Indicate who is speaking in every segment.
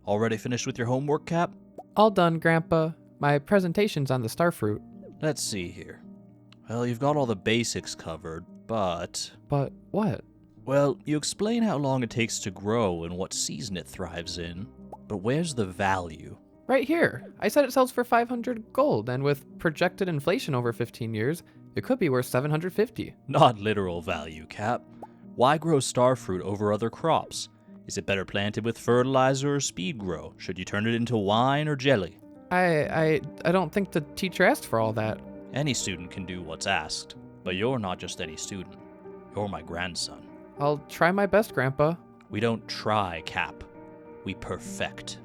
Speaker 1: Already finished with your homework, Cap?
Speaker 2: All done, Grandpa. My presentation's on the starfruit.
Speaker 1: Let's see here. Well, you've got all the basics covered, but...
Speaker 2: But what?
Speaker 1: Well, you explain how long it takes to grow and what season it thrives in, but where's the value?
Speaker 2: Right here. I said it sells for 500 gold, and with projected inflation over 15 years, it could be worth 750.
Speaker 1: Not literal value, Cap. Why grow starfruit over other crops? Is it better planted with fertilizer or speed grow? Should you turn it into wine or jelly?
Speaker 2: I don't think the teacher asked for all that.
Speaker 1: Any student can do what's asked, but you're not just any student. You're my grandson.
Speaker 2: I'll try my best, Grandpa.
Speaker 1: We don't try, Cap. We perfect.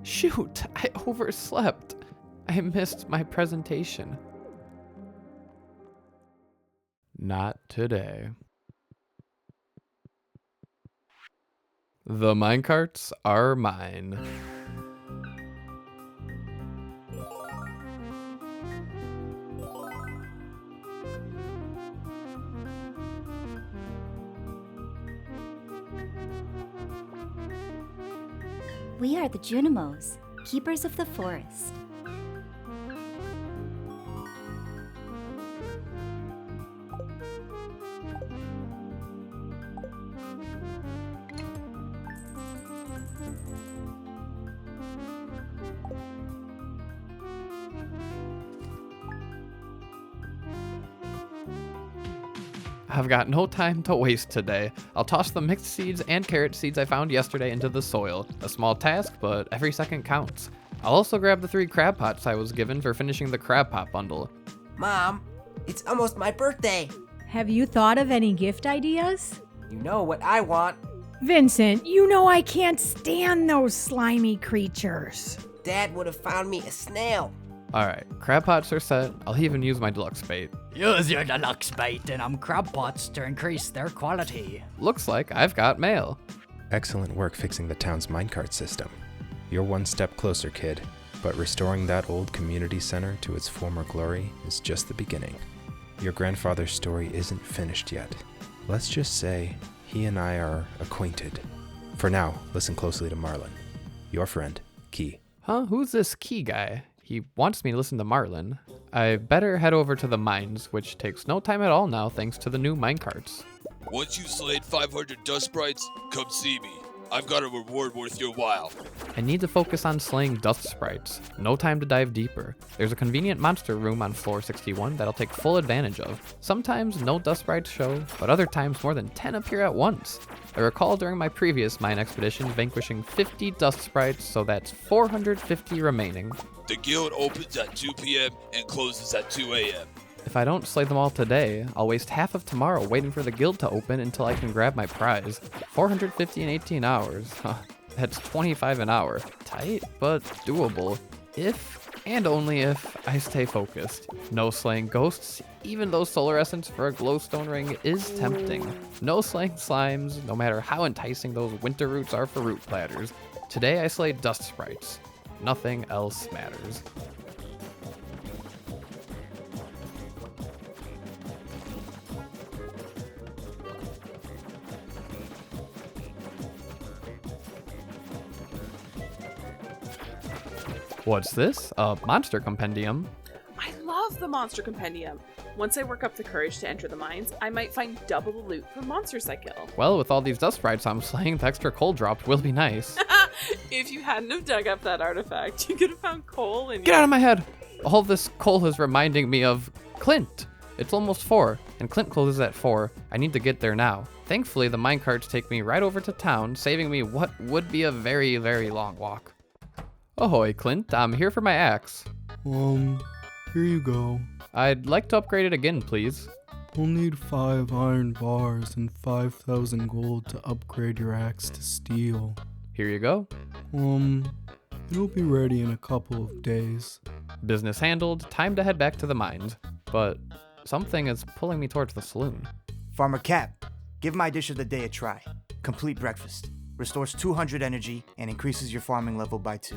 Speaker 2: Shoot, I overslept. I missed my presentation. Not today. The minecarts are mine.
Speaker 3: We are the Junimos, keepers of the forest.
Speaker 2: I've got no time to waste today. I'll toss the mixed seeds and carrot seeds I found yesterday into the soil. A small task, but every second counts. I'll also grab the 3 crab pots I was given for finishing the crab pot bundle.
Speaker 4: Mom, it's almost my birthday.
Speaker 5: Have you thought of any gift ideas?
Speaker 4: You know what I want.
Speaker 5: Vincent, you know I can't stand those slimy creatures.
Speaker 4: Dad would have found me a snail.
Speaker 2: Alright, crab pots are set. I'll even use my deluxe bait.
Speaker 6: Use your deluxe bait in crab pots to increase their quality.
Speaker 2: Looks like I've got mail.
Speaker 7: Excellent work fixing the town's minecart system. You're one step closer, kid, but restoring that old community center to its former glory is just the beginning. Your grandfather's story isn't finished yet. Let's just say he and I are acquainted. For now, listen closely to Marlin. Your friend, Key.
Speaker 2: Huh? Who's this Key guy? He wants me to listen to Marlin. I better head over to the mines, which takes no time at all now thanks to the new minecarts.
Speaker 8: Once you've slayed 500 dust sprites, come see me. I've got a reward worth your while.
Speaker 2: I need to focus on slaying dust sprites. No time to dive deeper. There's a convenient monster room on floor 61 that I'll take full advantage of. Sometimes no dust sprites show, but other times more than 10 appear at once. I recall during my previous mine expedition vanquishing 50 dust sprites, so that's 450 remaining.
Speaker 8: The guild opens at 2 p.m. and closes at 2 a.m.
Speaker 2: If I don't slay them all today, I'll waste half of tomorrow waiting for the guild to open until I can grab my prize. 450 in 18 hours. Huh, that's 25 an hour. Tight, but doable. If, and only if, I stay focused. No slaying ghosts, even though solar essence for a glowstone ring is tempting. No slaying slimes, no matter how enticing those winter roots are for root platters. Today I slayed dust sprites. Nothing else matters. What's this? A monster compendium?
Speaker 9: I love the monster compendium. Once I work up the courage to enter the mines, I might find double the loot for monsters I kill.
Speaker 2: Well, with all these dust sprites I'm slaying, the extra coal dropped will be nice.
Speaker 9: If you hadn't have dug up that artifact, you could have found coal and—
Speaker 2: Get out of my head! All this coal is reminding me of Clint. It's almost 4, and Clint closes at 4. I need to get there now. Thankfully, the minecarts take me right over to town, saving me what would be a very, very long walk. Ahoy, Clint. I'm here for my axe.
Speaker 10: Here you go.
Speaker 2: I'd like to upgrade it again, please.
Speaker 10: We'll need 5 iron bars and 5,000 gold to upgrade your axe to steel.
Speaker 2: Here you go.
Speaker 10: It'll be ready in a couple of days.
Speaker 2: Business handled. Time to head back to the mines. But something is pulling me towards the saloon.
Speaker 11: Farmer Cap, give my dish of the day a try. Complete breakfast. Restores 200 energy and increases your farming level by 2.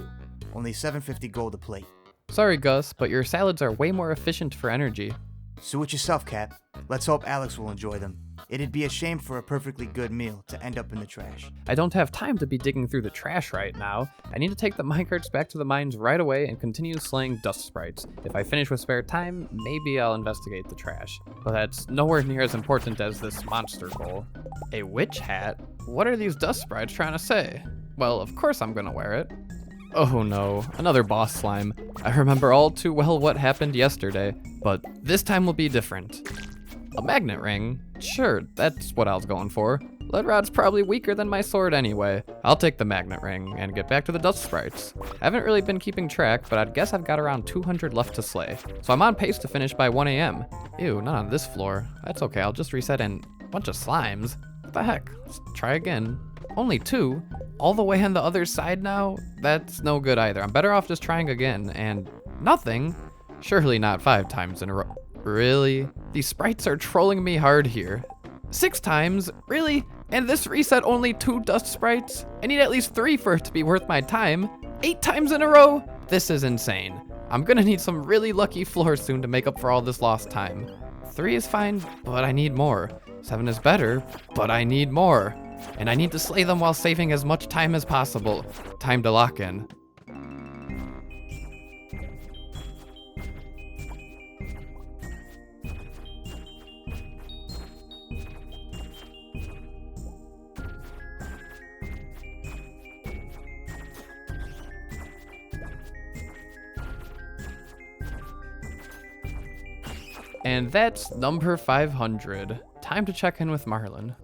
Speaker 11: Only 750 gold a plate.
Speaker 2: Sorry, Gus, but your salads are way more efficient for energy.
Speaker 11: Suit yourself, Cap. Let's hope Alex will enjoy them. It'd be a shame for a perfectly good meal to end up in the trash.
Speaker 2: I don't have time to be digging through the trash right now. I need to take the minecarts back to the mines right away and continue slaying dust sprites. If I finish with spare time, maybe I'll investigate the trash. But that's nowhere near as important as this monster goal. A witch hat? What are these dust sprites trying to say? Well, of course I'm gonna wear it. Oh no, another boss slime. I remember all too well what happened yesterday, but this time will be different. A magnet ring? Sure, that's what I was going for. Lead rod's probably weaker than my sword anyway. I'll take the magnet ring and get back to the dust sprites. I haven't really been keeping track, but I'd guess I've got around 200 left to slay. So I'm on pace to finish by 1 a.m. Ew, not on this floor. That's okay, I'll just reset in a bunch of slimes. What the heck? Let's try again. Only 2? All the way on the other side now? That's no good either. I'm better off just trying again, and nothing? Surely not 5 times in a row. Really? These sprites are trolling me hard here. 6 times? Really? And this reset only 2 dust sprites? I need at least 3 for it to be worth my time. 8 times in a row? This is insane. I'm gonna need some really lucky floors soon to make up for all this lost time. 3 is fine, but I need more. 7 is better, but I need more. And I need to slay them while saving as much time as possible. Time to lock in. And that's number 500. Time to check in with Marlin.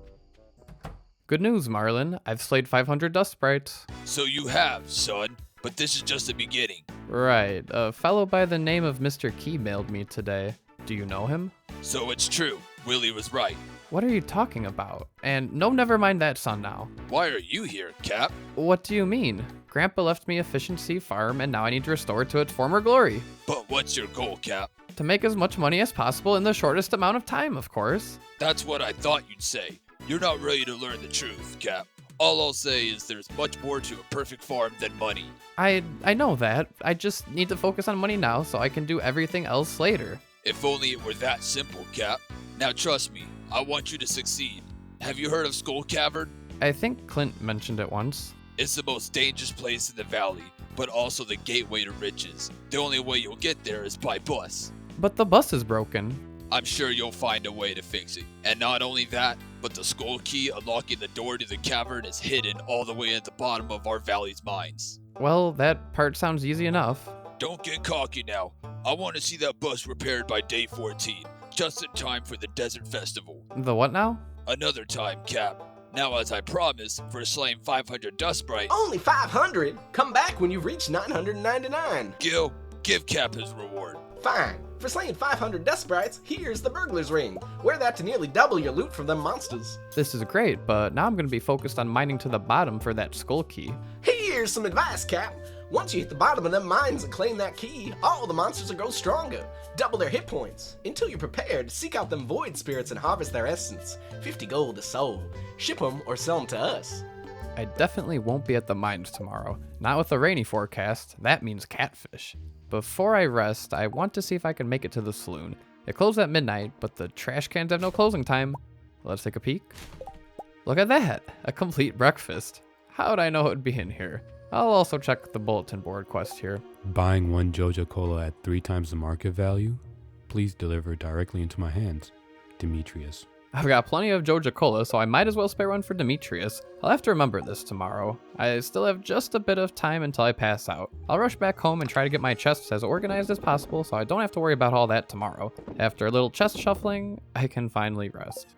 Speaker 2: Good news, Marlin. I've slayed 500 dust sprites.
Speaker 8: So you have, son, but this is just the beginning.
Speaker 2: Right. A fellow by the name of Mr. Key mailed me today. Do you know him?
Speaker 8: So it's true. Willy was right.
Speaker 2: What are you talking about? And no, never mind that, son, now.
Speaker 8: Why are you here, Cap?
Speaker 2: What do you mean? Grandpa left me Efficiency Farm, and now I need to restore it to its former glory.
Speaker 8: But what's your goal, Cap?
Speaker 2: To make as much money as possible in the shortest amount of time, of course.
Speaker 8: That's what I thought you'd say. You're not ready to learn the truth, Cap. All I'll say is there's much more to a perfect farm than money.
Speaker 2: I know that. I just need to focus on money now so I can do everything else later.
Speaker 8: If only it were that simple, Cap. Now trust me, I want you to succeed. Have you heard of Skull Cavern?
Speaker 2: I think Clint mentioned it once.
Speaker 8: It's the most dangerous place in the valley, but also the gateway to riches. The only way you'll get there is by bus.
Speaker 2: But the bus is broken.
Speaker 8: I'm sure you'll find a way to fix it. And not only that, but the skull key unlocking the door to the cavern is hidden all the way at the bottom of our valley's mines.
Speaker 2: Well, that part sounds easy enough.
Speaker 8: Don't get cocky now. I want to see that bus repaired by day 14, just in time for the Desert Festival.
Speaker 2: The what now?
Speaker 8: Another time, Cap. Now, as I promised, for slaying 500 dust sprites...
Speaker 12: Only 500? Come back when you've reached 999.
Speaker 8: Gil, give Cap his reward.
Speaker 12: Fine. For slaying 500 dust sprites, here's the burglar's ring. Wear that to nearly double your loot from them monsters.
Speaker 2: This is great, but now I'm going to be focused on mining to the bottom for that skull key.
Speaker 12: Here's some advice, Cap. Once you hit the bottom of them mines and claim that key, all the monsters will grow stronger. Double their hit points. Until you're prepared, seek out them void spirits and harvest their essence. 50 gold a soul. Ship them or sell them to us.
Speaker 2: I definitely won't be at the mines tomorrow. Not with the rainy forecast. That means catfish. Before I rest, I want to see if I can make it to the saloon. It closed at midnight, but the trash cans have no closing time. Let's take a peek. Look at that! A complete breakfast. How'd I know it would be in here? I'll also check the bulletin board quest here.
Speaker 13: Buying 1 Joja Cola at 3 times the market value? Please deliver directly into my hands. Demetrius.
Speaker 2: I've got plenty of Joja Cola, so I might as well spare one for Demetrius. I'll have to remember this tomorrow. I still have just a bit of time until I pass out. I'll rush back home and try to get my chests as organized as possible so I don't have to worry about all that tomorrow. After a little chest shuffling, I can finally rest.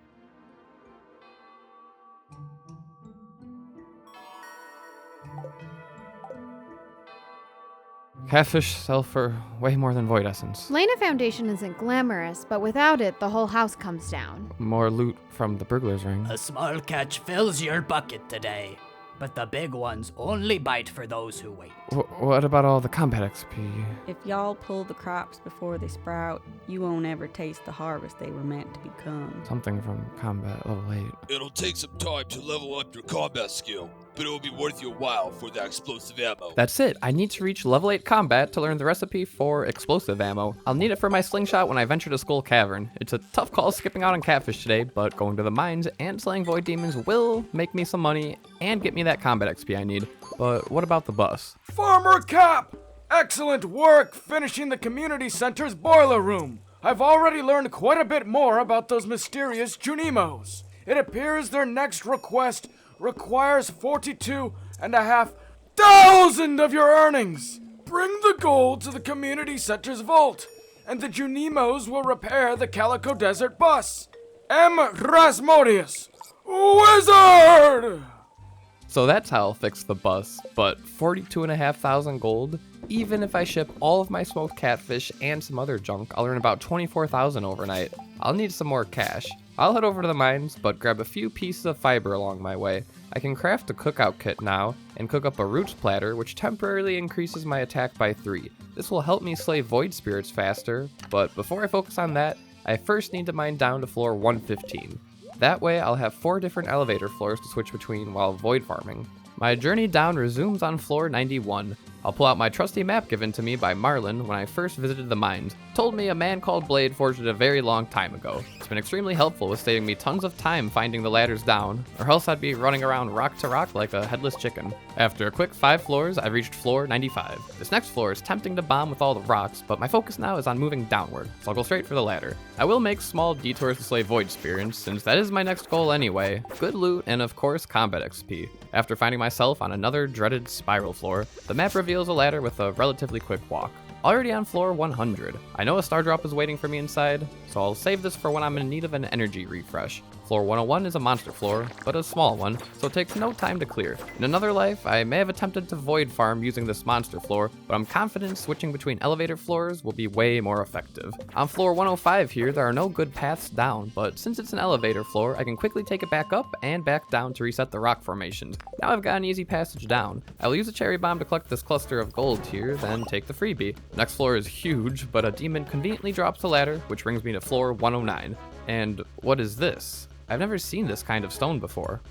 Speaker 2: Catfish sell for way more than Void Essence.
Speaker 14: Laying a foundation isn't glamorous, but without it, the whole house comes down.
Speaker 2: More loot from the burglar's ring.
Speaker 6: A small catch fills your bucket today, but the big ones only bite for those who wait.
Speaker 2: What about all the combat XP?
Speaker 15: If y'all pull the crops before they sprout, you won't ever taste the harvest they were meant to become.
Speaker 2: Something from combat level 8.
Speaker 8: It'll take some time to level up your combat skill. but it'll be worth your while for that explosive ammo.
Speaker 2: That's it. I need to reach level 8 combat to learn the recipe for explosive ammo. I'll need it for my slingshot when I venture to Skull Cavern. It's a tough call skipping out on catfish today, but going to the mines and slaying void demons will make me some money and get me that combat XP I need. But what about the bus?
Speaker 16: Farmer Cap! Excellent work finishing the community center's boiler room. I've already learned quite a bit more about those mysterious Junimos. It appears their next request requires 42,500 of your earnings. Bring the gold to the community center's vault, and the Junimos will repair the Calico Desert bus. M. Rasmodius, Wizard!
Speaker 2: So that's how I'll fix the bus, but 42,500 gold? Even if I ship all of my smoked catfish and some other junk, I'll earn about 24,000 overnight. I'll need some more cash. I'll head over to the mines, but grab a few pieces of fiber along my way. I can craft a cookout kit now, and cook up a roots platter, which temporarily increases my attack by 3. This will help me slay void spirits faster, but before I focus on that, I first need to mine down to floor 115. That way, I'll have 4 different elevator floors to switch between while void farming. My journey down resumes on floor 91. I'll pull out my trusty map given to me by Marlin when I first visited the mines. Told me a man called Blade forged it a very long time ago. It's been extremely helpful with saving me tons of time finding the ladders down, or else I'd be running around rock to rock like a headless chicken. After a quick 5 floors, I've reached floor 95. This next floor is tempting to bomb with all the rocks, but my focus now is on moving downward, so I'll go straight for the ladder. I will make small detours to slay void spirits, since that is my next goal anyway. Good loot, and of course combat XP. After finding myself on another dreaded spiral floor, the map reveals a ladder with a relatively quick walk. Already on floor 100. I know a star drop is waiting for me inside, so I'll save this for when I'm in need of an energy refresh. Floor 101 is a monster floor, but a small one, so it takes no time to clear. In another life, I may have attempted to void farm using this monster floor, but I'm confident switching between elevator floors will be way more effective. On floor 105 here, there are no good paths down, but since it's an elevator floor, I can quickly take it back up and back down to reset the rock formations. Now I've got an easy passage down. I will use a cherry bomb to collect this cluster of gold here, then take the freebie. Next floor is huge, but a demon conveniently drops the ladder, which brings me to floor 109. And what is this? I've never seen this kind of stone before.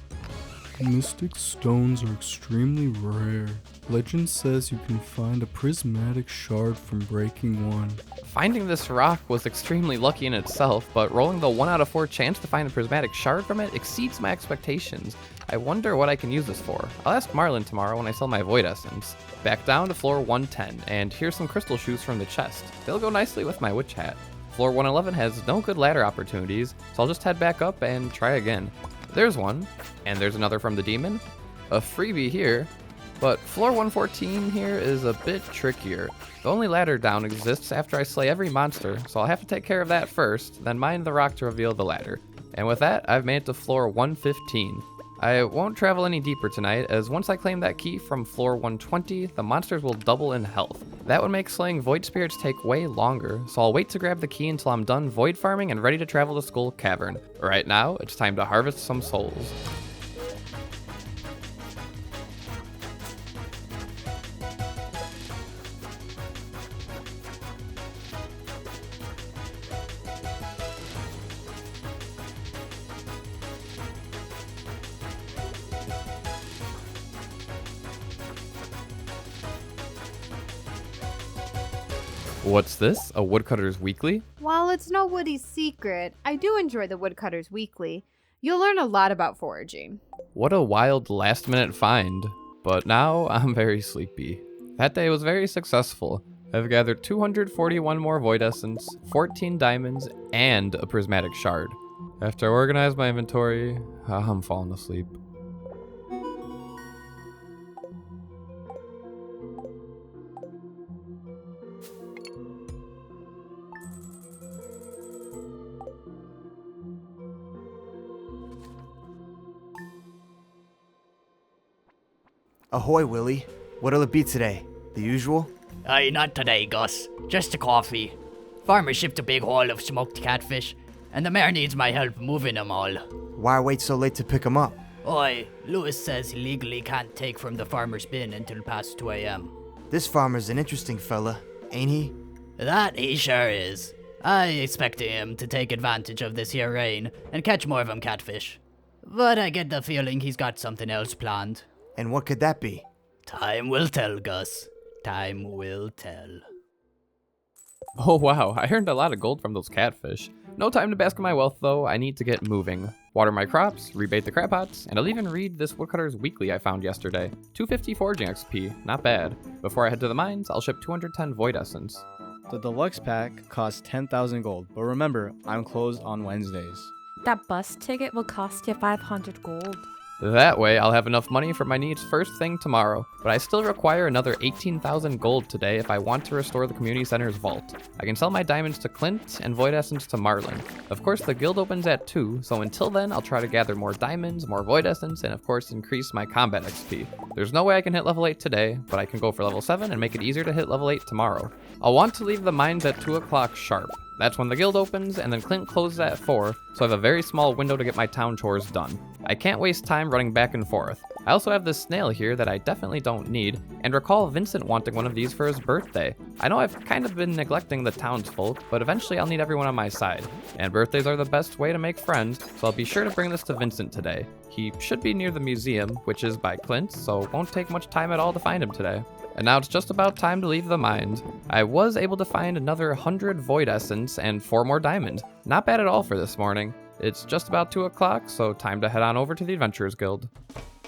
Speaker 10: Mystic stones are extremely rare. Legend says you can find a prismatic shard from breaking one.
Speaker 2: Finding this rock was extremely lucky in itself, but rolling the 1 out of 4 chance to find a prismatic shard from it exceeds my expectations. I wonder what I can use this for. I'll ask Marlin tomorrow when I sell my void essence. Back down to floor 110, and here's some crystal shoes from the chest. They'll go nicely with my witch hat. Floor 111 has no good ladder opportunities, so I'll just head back up and try again. There's one, and there's another from the demon. A freebie here, but floor 114 here is a bit trickier. The only ladder down exists after I slay every monster, so I'll have to take care of that first, then mine the rock to reveal the ladder. And with that, I've made it to floor 115. I won't travel any deeper tonight, as once I claim that key from floor 120, the monsters will double in health. That would make slaying void spirits take way longer, so I'll wait to grab the key until I'm done void farming and ready to travel to Skull Cavern. Right now, it's time to harvest some souls. What's this? A Woodcutter's Weekly?
Speaker 14: While it's nobody's secret, I do enjoy the Woodcutter's Weekly. You'll learn a lot about foraging.
Speaker 2: What a wild last-minute find. But now I'm very sleepy. That day was very successful. I've gathered 241 more Void Essence, 14 diamonds, and a prismatic shard. After I organize my inventory, I'm falling asleep.
Speaker 11: Ahoy, Willy. What'll it be today? The usual?
Speaker 6: Aye, not today, Gus. Just a coffee. Farmer shipped a big haul of smoked catfish, and the mayor needs my help moving them all.
Speaker 11: Why wait so late to pick 'em up?
Speaker 6: Oi, Lewis says he legally can't take from the farmer's bin until past 2 a.m.
Speaker 11: This farmer's an interesting fella, ain't he?
Speaker 6: That he sure is. I expected him to take advantage of this here rain and catch more of 'em catfish. But I get the feeling he's got something else planned.
Speaker 11: And what could that be?
Speaker 6: Time will tell, Gus. Time will tell.
Speaker 2: Oh wow, I earned a lot of gold from those catfish. No time to bask in my wealth though, I need to get moving. Water my crops, rebait the crab pots, and I'll even read this Woodcutter's Weekly I found yesterday. 250 foraging XP, not bad. Before I head to the mines, I'll ship 210 Void Essence.
Speaker 17: The deluxe pack costs 10,000 gold, but remember, I'm closed on Wednesdays.
Speaker 18: That bus ticket will cost you 500 gold.
Speaker 2: That way, I'll have enough money for my needs first thing tomorrow, but I still require another 18,000 gold today if I want to restore the community center's vault. I can sell my diamonds to Clint and Void Essence to Marlin. Of course, the guild opens at 2, so until then, I'll try to gather more diamonds, more Void Essence, and of course, increase my combat XP. There's no way I can hit level 8 today, but I can go for level 7 and make it easier to hit level 8 tomorrow. I'll want to leave the mines at 2 o'clock sharp. That's when the guild opens, and then Clint closes at 4, so I have a very small window to get my town chores done. I can't waste time running back and forth. I also have this snail here that I definitely don't need, and recall Vincent wanting one of these for his birthday. I know I've kind of been neglecting the townsfolk, but eventually I'll need everyone on my side. And birthdays are the best way to make friends, so I'll be sure to bring this to Vincent today. He should be near the museum, which is by Clint, so it won't take much time at all to find him today. And now it's just about time to leave the mines. I was able to find another 100 Void Essence and 4 more diamonds. Not bad at all for this morning. It's just about 2 o'clock, so time to head on over to the Adventurers Guild.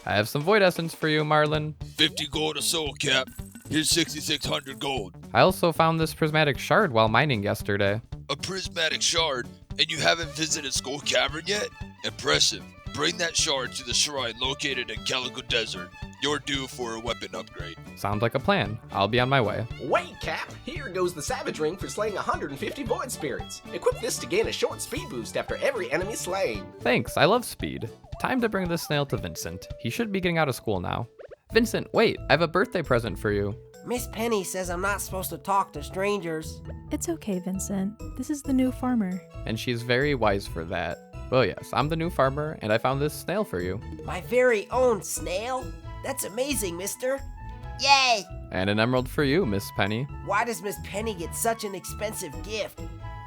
Speaker 2: I have some Void Essence for you, Marlin.
Speaker 8: 50 gold a soul, Cap. Here's 6,600 gold.
Speaker 2: I also found this prismatic shard while mining yesterday.
Speaker 8: A prismatic shard? And you haven't visited Skull Cavern yet? Impressive. Bring that shard to the shrine located in Calico Desert. You're due for a weapon upgrade.
Speaker 2: Sounds like a plan. I'll be on my way.
Speaker 12: Wait, Cap! Here goes the Savage Ring for slaying 150 Void Spirits. Equip this to gain a short speed boost after every enemy slain.
Speaker 2: Thanks, I love speed. Time to bring this snail to Vincent. He should be getting out of school now. Vincent, wait, I have a birthday present for you.
Speaker 4: Miss Penny says I'm not supposed to talk to strangers.
Speaker 19: It's okay, Vincent. This is the new farmer.
Speaker 2: And she's very wise for that. Well, yes, I'm the new farmer, and I found this snail for you.
Speaker 4: My very own snail? That's amazing, mister. Yay!
Speaker 2: And an emerald for you, Miss Penny.
Speaker 4: Why does Miss Penny get such an expensive gift?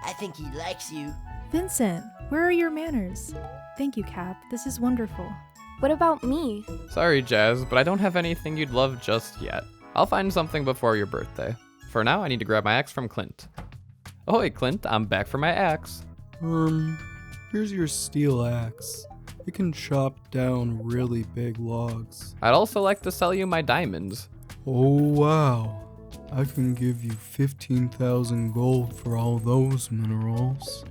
Speaker 4: I think he likes you.
Speaker 19: Vincent, where are your manners? Thank you, Cap. This is wonderful.
Speaker 18: What about me?
Speaker 2: Sorry, Jazz, but I don't have anything you'd love just yet. I'll find something before your birthday. For now, I need to grab my axe from Clint. Ahoy, Clint, I'm back for my axe.
Speaker 10: Here's your steel axe. It can chop down really big logs.
Speaker 2: I'd also like to sell you my diamonds.
Speaker 10: Oh wow. I can give you 15,000 gold for all those minerals.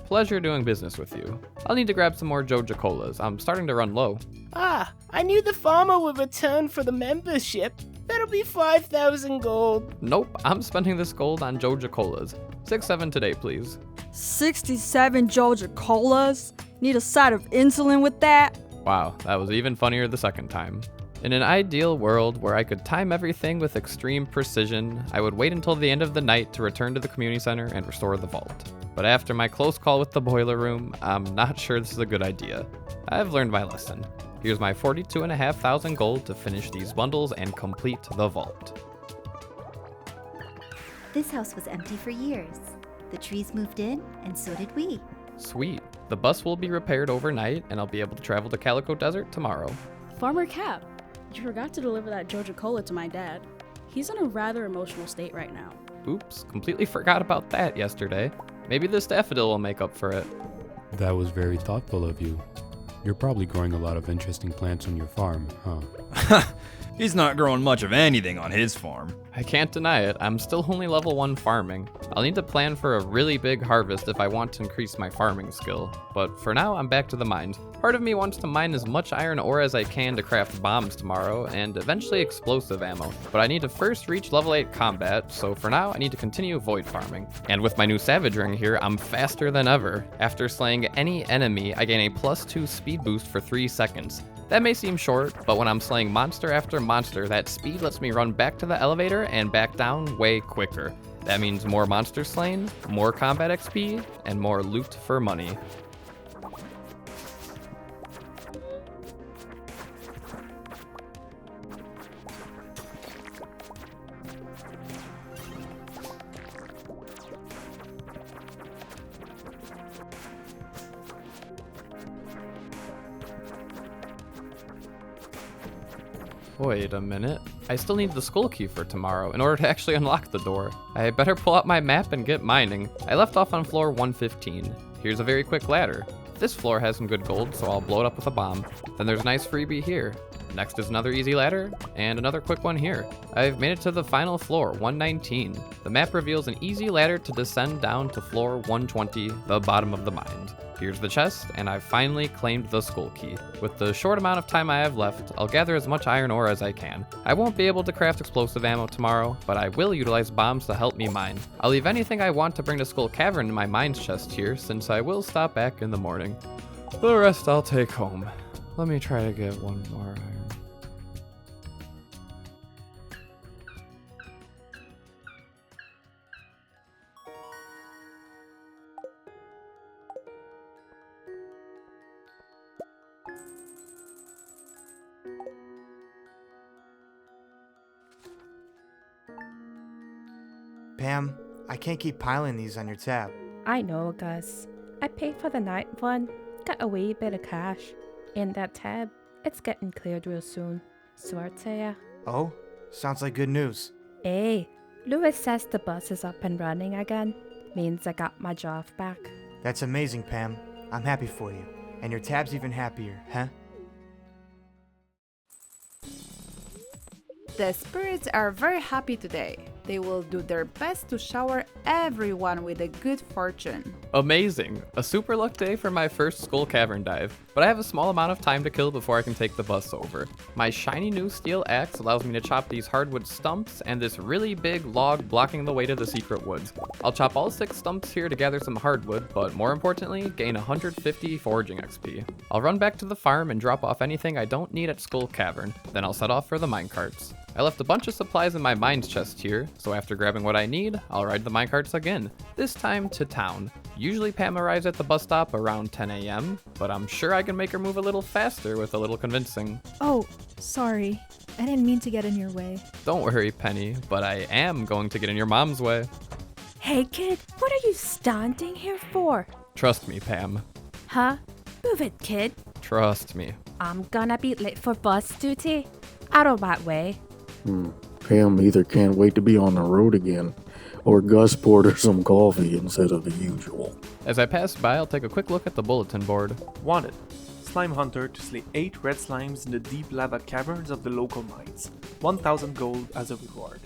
Speaker 2: Pleasure doing business with you. I'll need to grab some more Joja Colas. I'm starting to run low.
Speaker 20: Ah, I knew the farmer would return for the membership. That'll be 5,000 gold.
Speaker 2: Nope, I'm spending this gold on Joja Colas. 6-7 today, please.
Speaker 15: 67 Joja Colas? Need a side of insulin with that?
Speaker 2: Wow, that was even funnier the second time. In an ideal world where I could time everything with extreme precision, I would wait until the end of the night to return to the community center and restore the vault. But after my close call with the boiler room, I'm not sure this is a good idea. I've learned my lesson. Here's my 42,500 gold to finish these bundles and complete the vault.
Speaker 3: This house was empty for years. The trees moved in, and so did we.
Speaker 2: Sweet. The bus will be repaired overnight, and I'll be able to travel to Calico Desert tomorrow.
Speaker 21: Farmer Cap, you forgot to deliver that Joja Cola to my dad. He's in a rather emotional state right now.
Speaker 2: Oops, completely forgot about that yesterday. Maybe this daffodil will make up for it.
Speaker 13: That was very thoughtful of you. You're probably growing a lot of interesting plants on your farm, huh?
Speaker 1: He's not growing much of anything on his farm.
Speaker 2: I can't deny it, I'm still only level 1 farming. I'll need to plan for a really big harvest if I want to increase my farming skill. But for now, I'm back to the mines. Part of me wants to mine as much iron ore as I can to craft bombs tomorrow, and eventually explosive ammo. But I need to first reach level 8 combat, so for now, I need to continue void farming. And with my new savage ring here, I'm faster than ever. After slaying any enemy, I gain a +2 speed boost for 3 seconds. That may seem short, but when I'm slaying monster after monster, that speed lets me run back to the elevator and back down way quicker. That means more monsters slain, more combat XP, and more loot for money. Wait a minute. I still need the skull key for tomorrow in order to actually unlock the door. I better pull out my map and get mining. I left off on floor 115. Here's a very quick ladder. This floor has some good gold, so I'll blow it up with a bomb. Then there's a nice freebie here. Next is another easy ladder, and another quick one here. I've made it to the final floor, 119. The map reveals an easy ladder to descend down to floor 120, the bottom of the mine. Here's the chest, and I've finally claimed the skull key. With the short amount of time I have left, I'll gather as much iron ore as I can. I won't be able to craft explosive ammo tomorrow, but I will utilize bombs to help me mine. I'll leave anything I want to bring to Skull Cavern in my mines chest here, since I will stop back in the morning. The rest I'll take home. Let me try to get one more iron.
Speaker 11: Pam, I can't keep piling these on your tab.
Speaker 18: I know, Gus. I paid for the night one, got a wee bit of cash. And that tab, it's getting cleared real soon. Swear to ya.
Speaker 11: Oh? Sounds like good news.
Speaker 18: Hey, Lewis says the bus is up and running again. Means I got my job back.
Speaker 11: That's amazing, Pam. I'm happy for you. And your tab's even happier, huh?
Speaker 5: The spirits are very happy today. They will do their best to shower everyone with a good fortune.
Speaker 2: Amazing! A super luck day for my first Skull Cavern dive, but I have a small amount of time to kill before I can take the bus over. My shiny new steel axe allows me to chop these hardwood stumps and this really big log blocking the way to the secret woods. I'll chop all 6 stumps here to gather some hardwood, but more importantly, gain 150 foraging XP. I'll run back to the farm and drop off anything I don't need at Skull Cavern, then I'll set off for the minecarts. I left a bunch of supplies in my mines chest here, so after grabbing what I need, I'll ride the minecarts again, this time to town. Usually Pam arrives at the bus stop around 10 a.m., but I'm sure I can make her move a little faster with a little convincing.
Speaker 19: Oh, sorry. I didn't mean to get in your way.
Speaker 2: Don't worry, Penny, but I am going to get in your mom's way.
Speaker 18: Hey kid, what are you standing here for?
Speaker 2: Trust me, Pam.
Speaker 18: Huh? Move it, kid.
Speaker 2: Trust me.
Speaker 18: I'm gonna be late for bus duty. Out of that way.
Speaker 22: Pam either can't wait to be on the road again, or Gus poured her some coffee instead of the usual.
Speaker 2: As I pass by, I'll take a quick look at the bulletin board.
Speaker 23: Wanted. Slime hunter to slay 8 red slimes in the deep lava caverns of the local mines. 1,000 gold as a reward.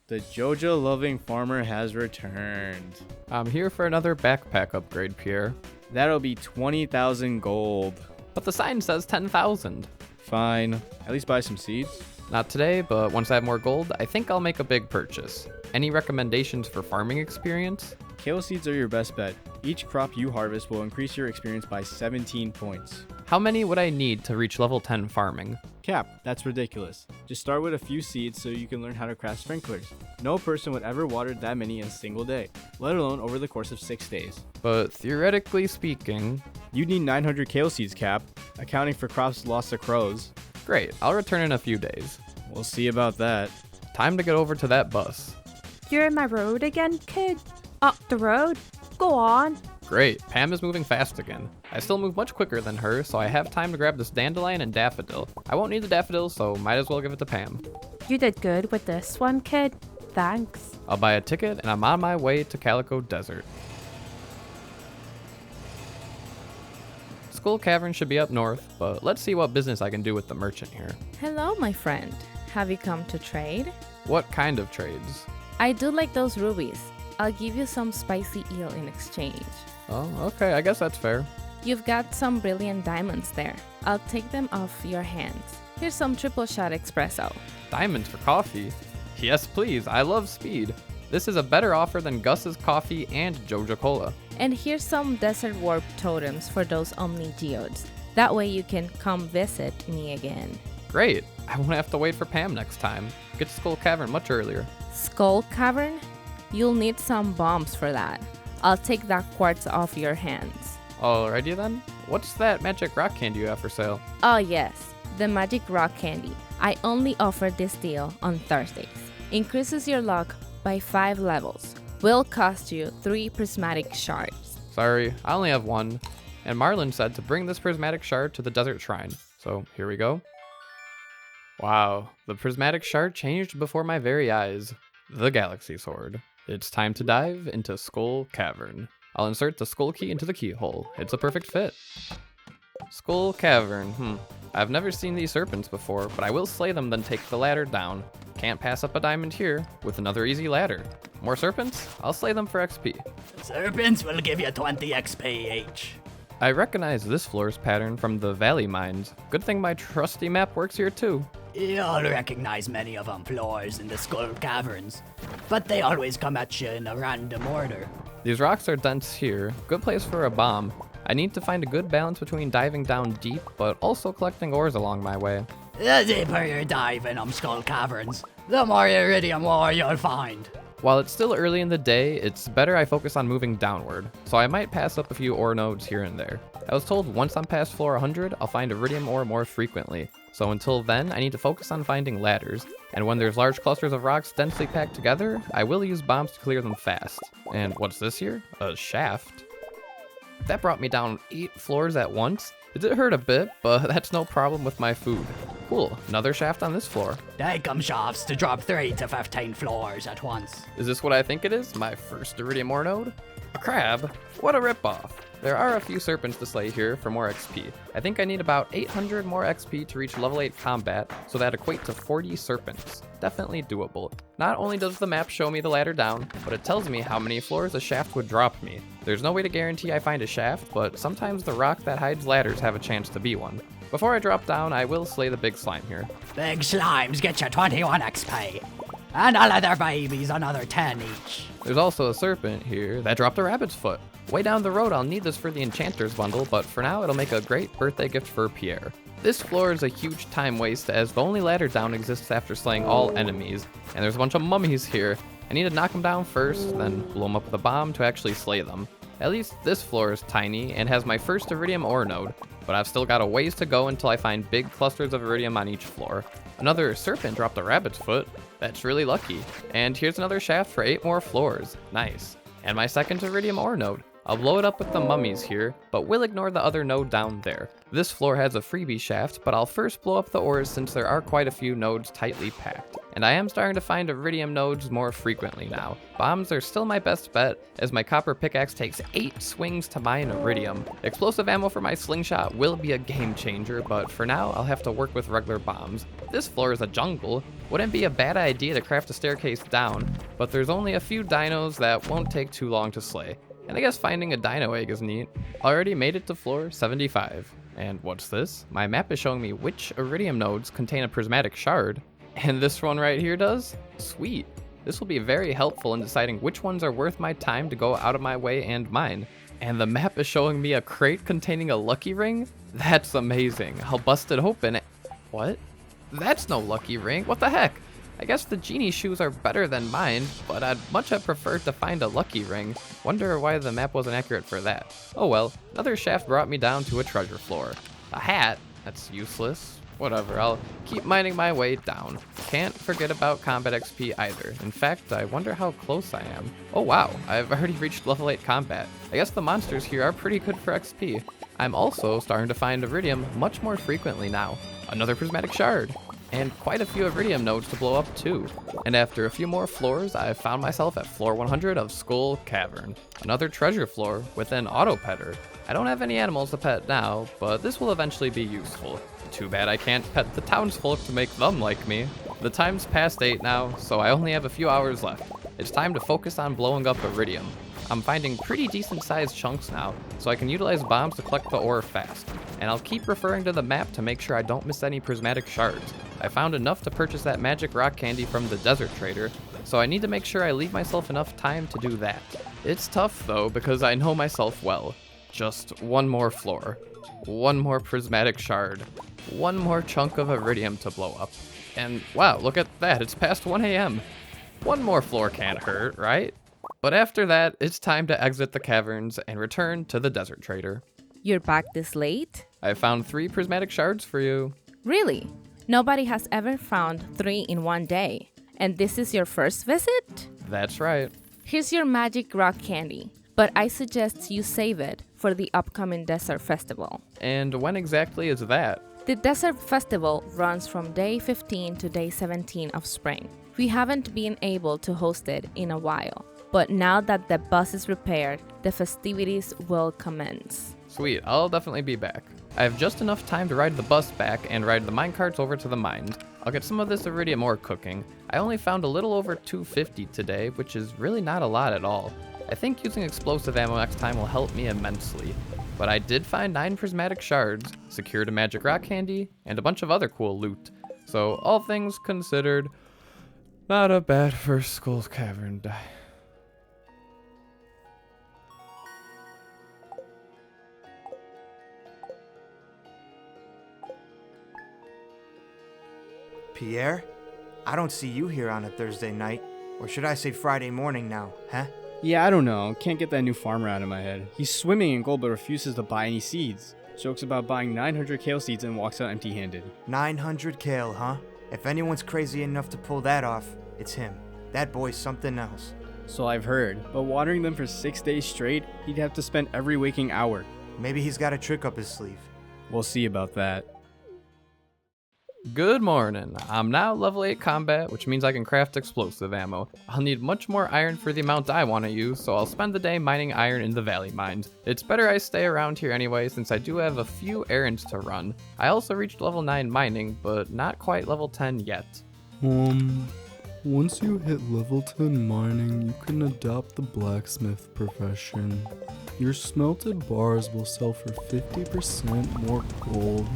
Speaker 17: The Jojo-loving farmer has returned.
Speaker 2: I'm here for another backpack upgrade, Pierre.
Speaker 17: That'll be 20,000 gold.
Speaker 2: But the sign says 10,000.
Speaker 17: Fine. At least buy some seeds.
Speaker 2: Not today, but once I have more gold, I think I'll make a big purchase. Any recommendations for farming experience?
Speaker 17: Kale seeds are your best bet. Each crop you harvest will increase your experience by 17 points.
Speaker 2: How many would I need to reach level 10 farming?
Speaker 17: Cap, that's ridiculous. Just start with a few seeds so you can learn how to craft sprinklers. No person would ever water that many in a single day, let alone over the course of 6 days.
Speaker 2: But theoretically speaking,
Speaker 17: you'd need 900 kale seeds, Cap, accounting for crops lost to crows.
Speaker 2: Great, I'll return in a few days.
Speaker 17: We'll see about that.
Speaker 2: Time to get over to that bus.
Speaker 18: You're in my road again, kid? Up the road? Go on.
Speaker 2: Great, Pam is moving fast again. I still move much quicker than her, so I have time to grab this dandelion and daffodil. I won't need the daffodil, so might as well give it to Pam.
Speaker 18: You did good with this one, kid. Thanks.
Speaker 2: I'll buy a ticket and I'm on my way to Calico Desert. Skull Cavern should be up north, but let's see what business I can do with the merchant here.
Speaker 24: Hello, my friend. Have you come to trade?
Speaker 2: What kind of trades?
Speaker 24: I do like those rubies. I'll give you some spicy eel in exchange.
Speaker 2: Oh, okay, I guess that's fair.
Speaker 24: You've got some brilliant diamonds there. I'll take them off your hands. Here's some triple shot espresso.
Speaker 2: Diamonds for coffee? Yes, please, I love speed. This is a better offer than Gus's coffee and Jojo Cola.
Speaker 24: And here's some desert warp totems for those Omni Geodes. That way you can come visit me again.
Speaker 2: Great, I won't have to wait for Pam next time. Get to Skull Cavern much earlier.
Speaker 24: Skull Cavern? You'll need some bombs for that. I'll take that quartz off your hands.
Speaker 2: Alrighty then. What's that magic rock candy you have for sale?
Speaker 24: Oh yes, the magic rock candy. I only offer this deal on Thursdays. Increases your luck by 5 levels. Will cost you 3 prismatic shards.
Speaker 2: Sorry, I only have 1. And Marlin said to bring this prismatic shard to the desert shrine. So here we go. Wow, the prismatic shard changed before my very eyes. The Galaxy Sword. It's time to dive into Skull Cavern. I'll insert the skull key into the keyhole. It's a perfect fit. Skull Cavern, I've never seen these serpents before, but I will slay them then take the ladder down. Can't pass up a diamond here with another easy ladder. More serpents? I'll slay them for XP.
Speaker 6: Serpents will give you 20 XP each.
Speaker 2: I recognize this floor's pattern from the Valley Mines. Good thing my trusty map works here too.
Speaker 6: You'll recognize many of them floors in the Skull Caverns, but they always come at you in a random order.
Speaker 2: These rocks are dense here. Good place for a bomb. I need to find a good balance between diving down deep, but also collecting ores along my way.
Speaker 6: The deeper you dive in Skull Caverns, the more iridium ore you'll find.
Speaker 2: While it's still early in the day, it's better I focus on moving downward, so I might pass up a few ore nodes here and there. I was told once I'm past floor 100, I'll find iridium ore more frequently, so until then, I need to focus on finding ladders, and when there's large clusters of rocks densely packed together, I will use bombs to clear them fast. And what's this here? A shaft? That brought me down 8 floors at once. It did hurt a bit, but that's no problem with my food. Cool, another shaft on this floor.
Speaker 6: They come shafts to drop 3 to 15 floors at once.
Speaker 2: Is this what I think it is? My first iridium ore node? A crab? What a ripoff. There are a few serpents to slay here for more XP. I think I need about 800 more XP to reach level 8 combat, so that equates to 40 serpents. Definitely doable. Not only does the map show me the ladder down, but it tells me how many floors a shaft would drop me. There's no way to guarantee I find a shaft, but sometimes the rock that hides ladders have a chance to be one. Before I drop down, I will slay the big slime here.
Speaker 6: Big slimes get you 21 XP, and all of their babies another 10 each.
Speaker 2: There's also a serpent here that dropped a rabbit's foot. Way down the road, I'll need this for the Enchanter's bundle, but for now, it'll make a great birthday gift for Pierre. This floor is a huge time waste, as the only ladder down exists after slaying all enemies, and there's a bunch of mummies here. I need to knock them down first, then blow them up with a bomb to actually slay them. At least this floor is tiny and has my first iridium ore node, but I've still got a ways to go until I find big clusters of iridium on each floor. Another serpent dropped a rabbit's foot. That's really lucky. And here's another shaft for 8 more floors. Nice. And my second iridium ore node. I'll blow it up with the mummies here, but we'll ignore the other node down there. This floor has a freebie shaft, but I'll first blow up the ores since there are quite a few nodes tightly packed. And I am starting to find iridium nodes more frequently now. Bombs are still my best bet, as my copper pickaxe takes 8 swings to mine iridium. Explosive ammo for my slingshot will be a game changer, but for now I'll have to work with regular bombs. This floor is a jungle. Wouldn't be a bad idea to craft a staircase down, but there's only a few dinos that won't take too long to slay. And I guess finding a dino egg is neat. Already made it to floor 75. And what's this? My map is showing me which iridium nodes contain a prismatic shard. And this one right here does? Sweet. This will be very helpful in deciding which ones are worth my time to go out of my way and mine. And the map is showing me a crate containing a lucky ring? That's amazing. I'll bust it open. What? That's no lucky ring. What the heck? I guess the genie shoes are better than mine, but I'd much have preferred to find a lucky ring. Wonder why the map wasn't accurate for that. Oh well, another shaft brought me down to a treasure floor. A hat? That's useless. Whatever, I'll keep mining my way down. Can't forget about combat XP either. In fact, I wonder how close I am. Oh wow, I've already reached level 8 combat. I guess the monsters here are pretty good for XP. I'm also starting to find iridium much more frequently now. Another prismatic shard. And quite a few iridium nodes to blow up too. And after a few more floors, I found myself at floor 100 of Skull Cavern. Another treasure floor with an auto petter. I don't have any animals to pet now, but this will eventually be useful. Too bad I can't pet the townsfolk to make them like me. The time's past 8 now, so I only have a few hours left. It's time to focus on blowing up iridium. I'm finding pretty decent sized chunks now, so I can utilize bombs to collect the ore fast. And I'll keep referring to the map to make sure I don't miss any prismatic shards. I found enough to purchase that magic rock candy from the desert trader, so I need to make sure I leave myself enough time to do that. It's tough though, because I know myself well. Just one more floor. One more prismatic shard. One more chunk of iridium to blow up. And wow, look at that, it's past 1 AM. One more floor can't hurt, right? But after that, it's time to exit the caverns and return to the desert trader.
Speaker 24: You're back this late?
Speaker 2: I found 3 prismatic shards for you.
Speaker 24: Really? Nobody has ever found 3 in one day. And this is your first visit?
Speaker 2: That's right.
Speaker 24: Here's your magic rock candy, but I suggest you save it for the upcoming desert festival.
Speaker 2: And when exactly is that?
Speaker 24: The Desert Festival runs from day 15 to day 17 of spring. We haven't been able to host it in a while, but now that the bus is repaired, the festivities will commence.
Speaker 2: Sweet, I'll definitely be back. I have just enough time to ride the bus back and ride the minecarts over to the mines. I'll get some of this iridium ore cooking. I only found a little over 250 today, which is really not a lot at all. I think using explosive ammo next time will help me immensely. But I did find 9 prismatic shards, secured a magic rock candy, and a bunch of other cool loot. So all things considered, not a bad first Skull's Cavern day.
Speaker 11: Pierre? I don't see you here on a Thursday night. Or should I say Friday morning now, huh?
Speaker 17: Yeah, I don't know. Can't get that new farmer out of my head. He's swimming in gold but refuses to buy any seeds. Jokes about buying 900 kale seeds and walks out empty-handed.
Speaker 11: 900 kale, huh? If anyone's crazy enough to pull that off, it's him. That boy's something else.
Speaker 17: So I've heard, but watering them for 6 days straight, he'd have to spend every waking hour.
Speaker 11: Maybe he's got a trick up his sleeve.
Speaker 17: We'll see about that.
Speaker 2: Good morning. I'm now level 8 combat, which means I can craft explosive ammo. I'll need much more iron for the amount I want to use, so I'll spend the day mining iron in the valley mines. It's better I stay around here anyway, since I do have a few errands to run. I also reached level 9 mining, but not quite level 10 yet.
Speaker 10: Once you hit level 10 mining, you can adopt the blacksmith profession. Your smelted bars will sell for 50% more gold.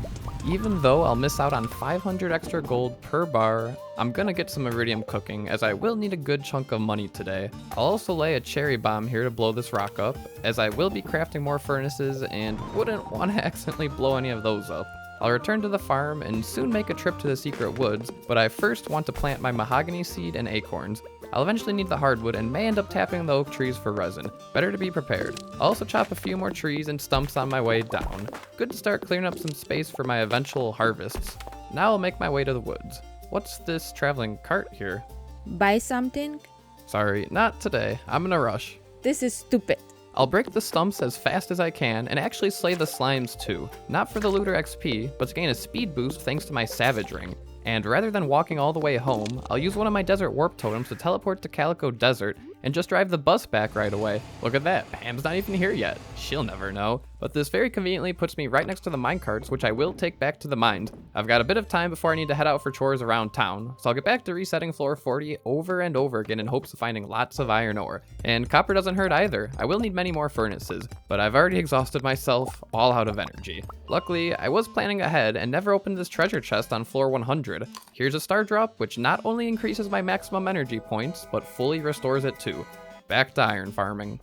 Speaker 2: Even though I'll miss out on 500 extra gold per bar, I'm gonna get some iridium cooking, as I will need a good chunk of money today. I'll also lay a cherry bomb here to blow this rock up, as I will be crafting more furnaces and wouldn't want to accidentally blow any of those up. I'll return to the farm and soon make a trip to the secret woods, but I first want to plant my mahogany seed and acorns. I'll eventually need the hardwood and may end up tapping the oak trees for resin. Better to be prepared. I'll also chop a few more trees and stumps on my way down. Good to start clearing up some space for my eventual harvests. Now I'll make my way to the woods. What's this traveling cart here?
Speaker 7: Buy something?
Speaker 2: Sorry, not today. I'm in a rush.
Speaker 7: This is stupid.
Speaker 2: I'll break the stumps as fast as I can and actually slay the slimes too. Not for the looter XP, but to gain a speed boost thanks to my savage ring. And rather than walking all the way home, I'll use one of my desert warp totems to teleport to Calico Desert and just drive the bus back right away. Look at that, Pam's not even here yet. She'll never know. But this very conveniently puts me right next to the minecarts, which I will take back to the mines. I've got a bit of time before I need to head out for chores around town, so I'll get back to resetting floor 40 over and over again in hopes of finding lots of iron ore. And copper doesn't hurt either. I will need many more furnaces, but I've already exhausted myself, all out of energy. Luckily, I was planning ahead and never opened this treasure chest on floor 100. Here's a star drop, which not only increases my maximum energy points, but fully restores it too. Back to iron farming.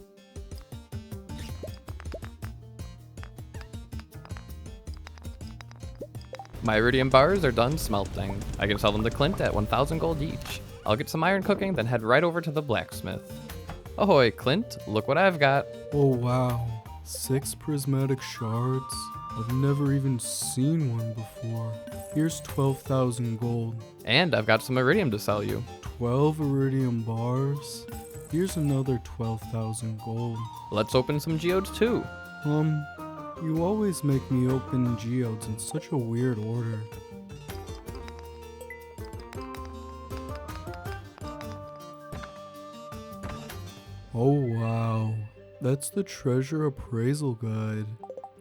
Speaker 2: My iridium bars are done smelting. I can sell them to Clint at 1,000 gold each. I'll get some iron cooking, then head right over to the blacksmith. Ahoy, Clint, look what I've got.
Speaker 10: Oh wow, 6 prismatic shards? I've never even seen one before. Here's 12,000 gold.
Speaker 2: And I've got some iridium to sell you.
Speaker 10: 12 iridium bars? Here's another 12,000 gold.
Speaker 2: Let's open some geodes too.
Speaker 10: You always make me open geodes in such a weird order. Oh wow, that's the treasure appraisal guide.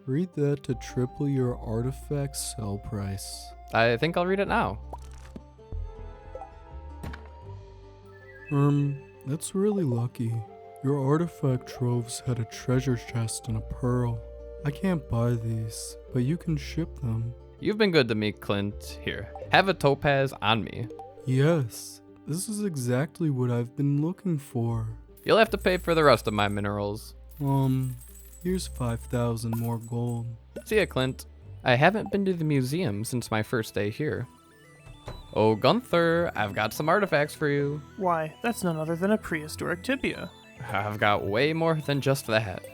Speaker 10: Read that to triple your artifact sell price.
Speaker 2: I think I'll read it now.
Speaker 10: That's really lucky. Your artifact troves had a treasure chest and a pearl. I can't buy these, but you can ship them.
Speaker 2: You've been good to me, Clint. Here, have a topaz on me.
Speaker 10: Yes, this is exactly what I've been looking for.
Speaker 2: You'll have to pay for the rest of my minerals.
Speaker 10: Here's 5,000 more gold.
Speaker 2: See ya, Clint. I haven't been to the museum since my first day here. Oh, Gunther, I've got some artifacts for you.
Speaker 9: Why, that's none other than a prehistoric tibia.
Speaker 2: I've got way more than just that.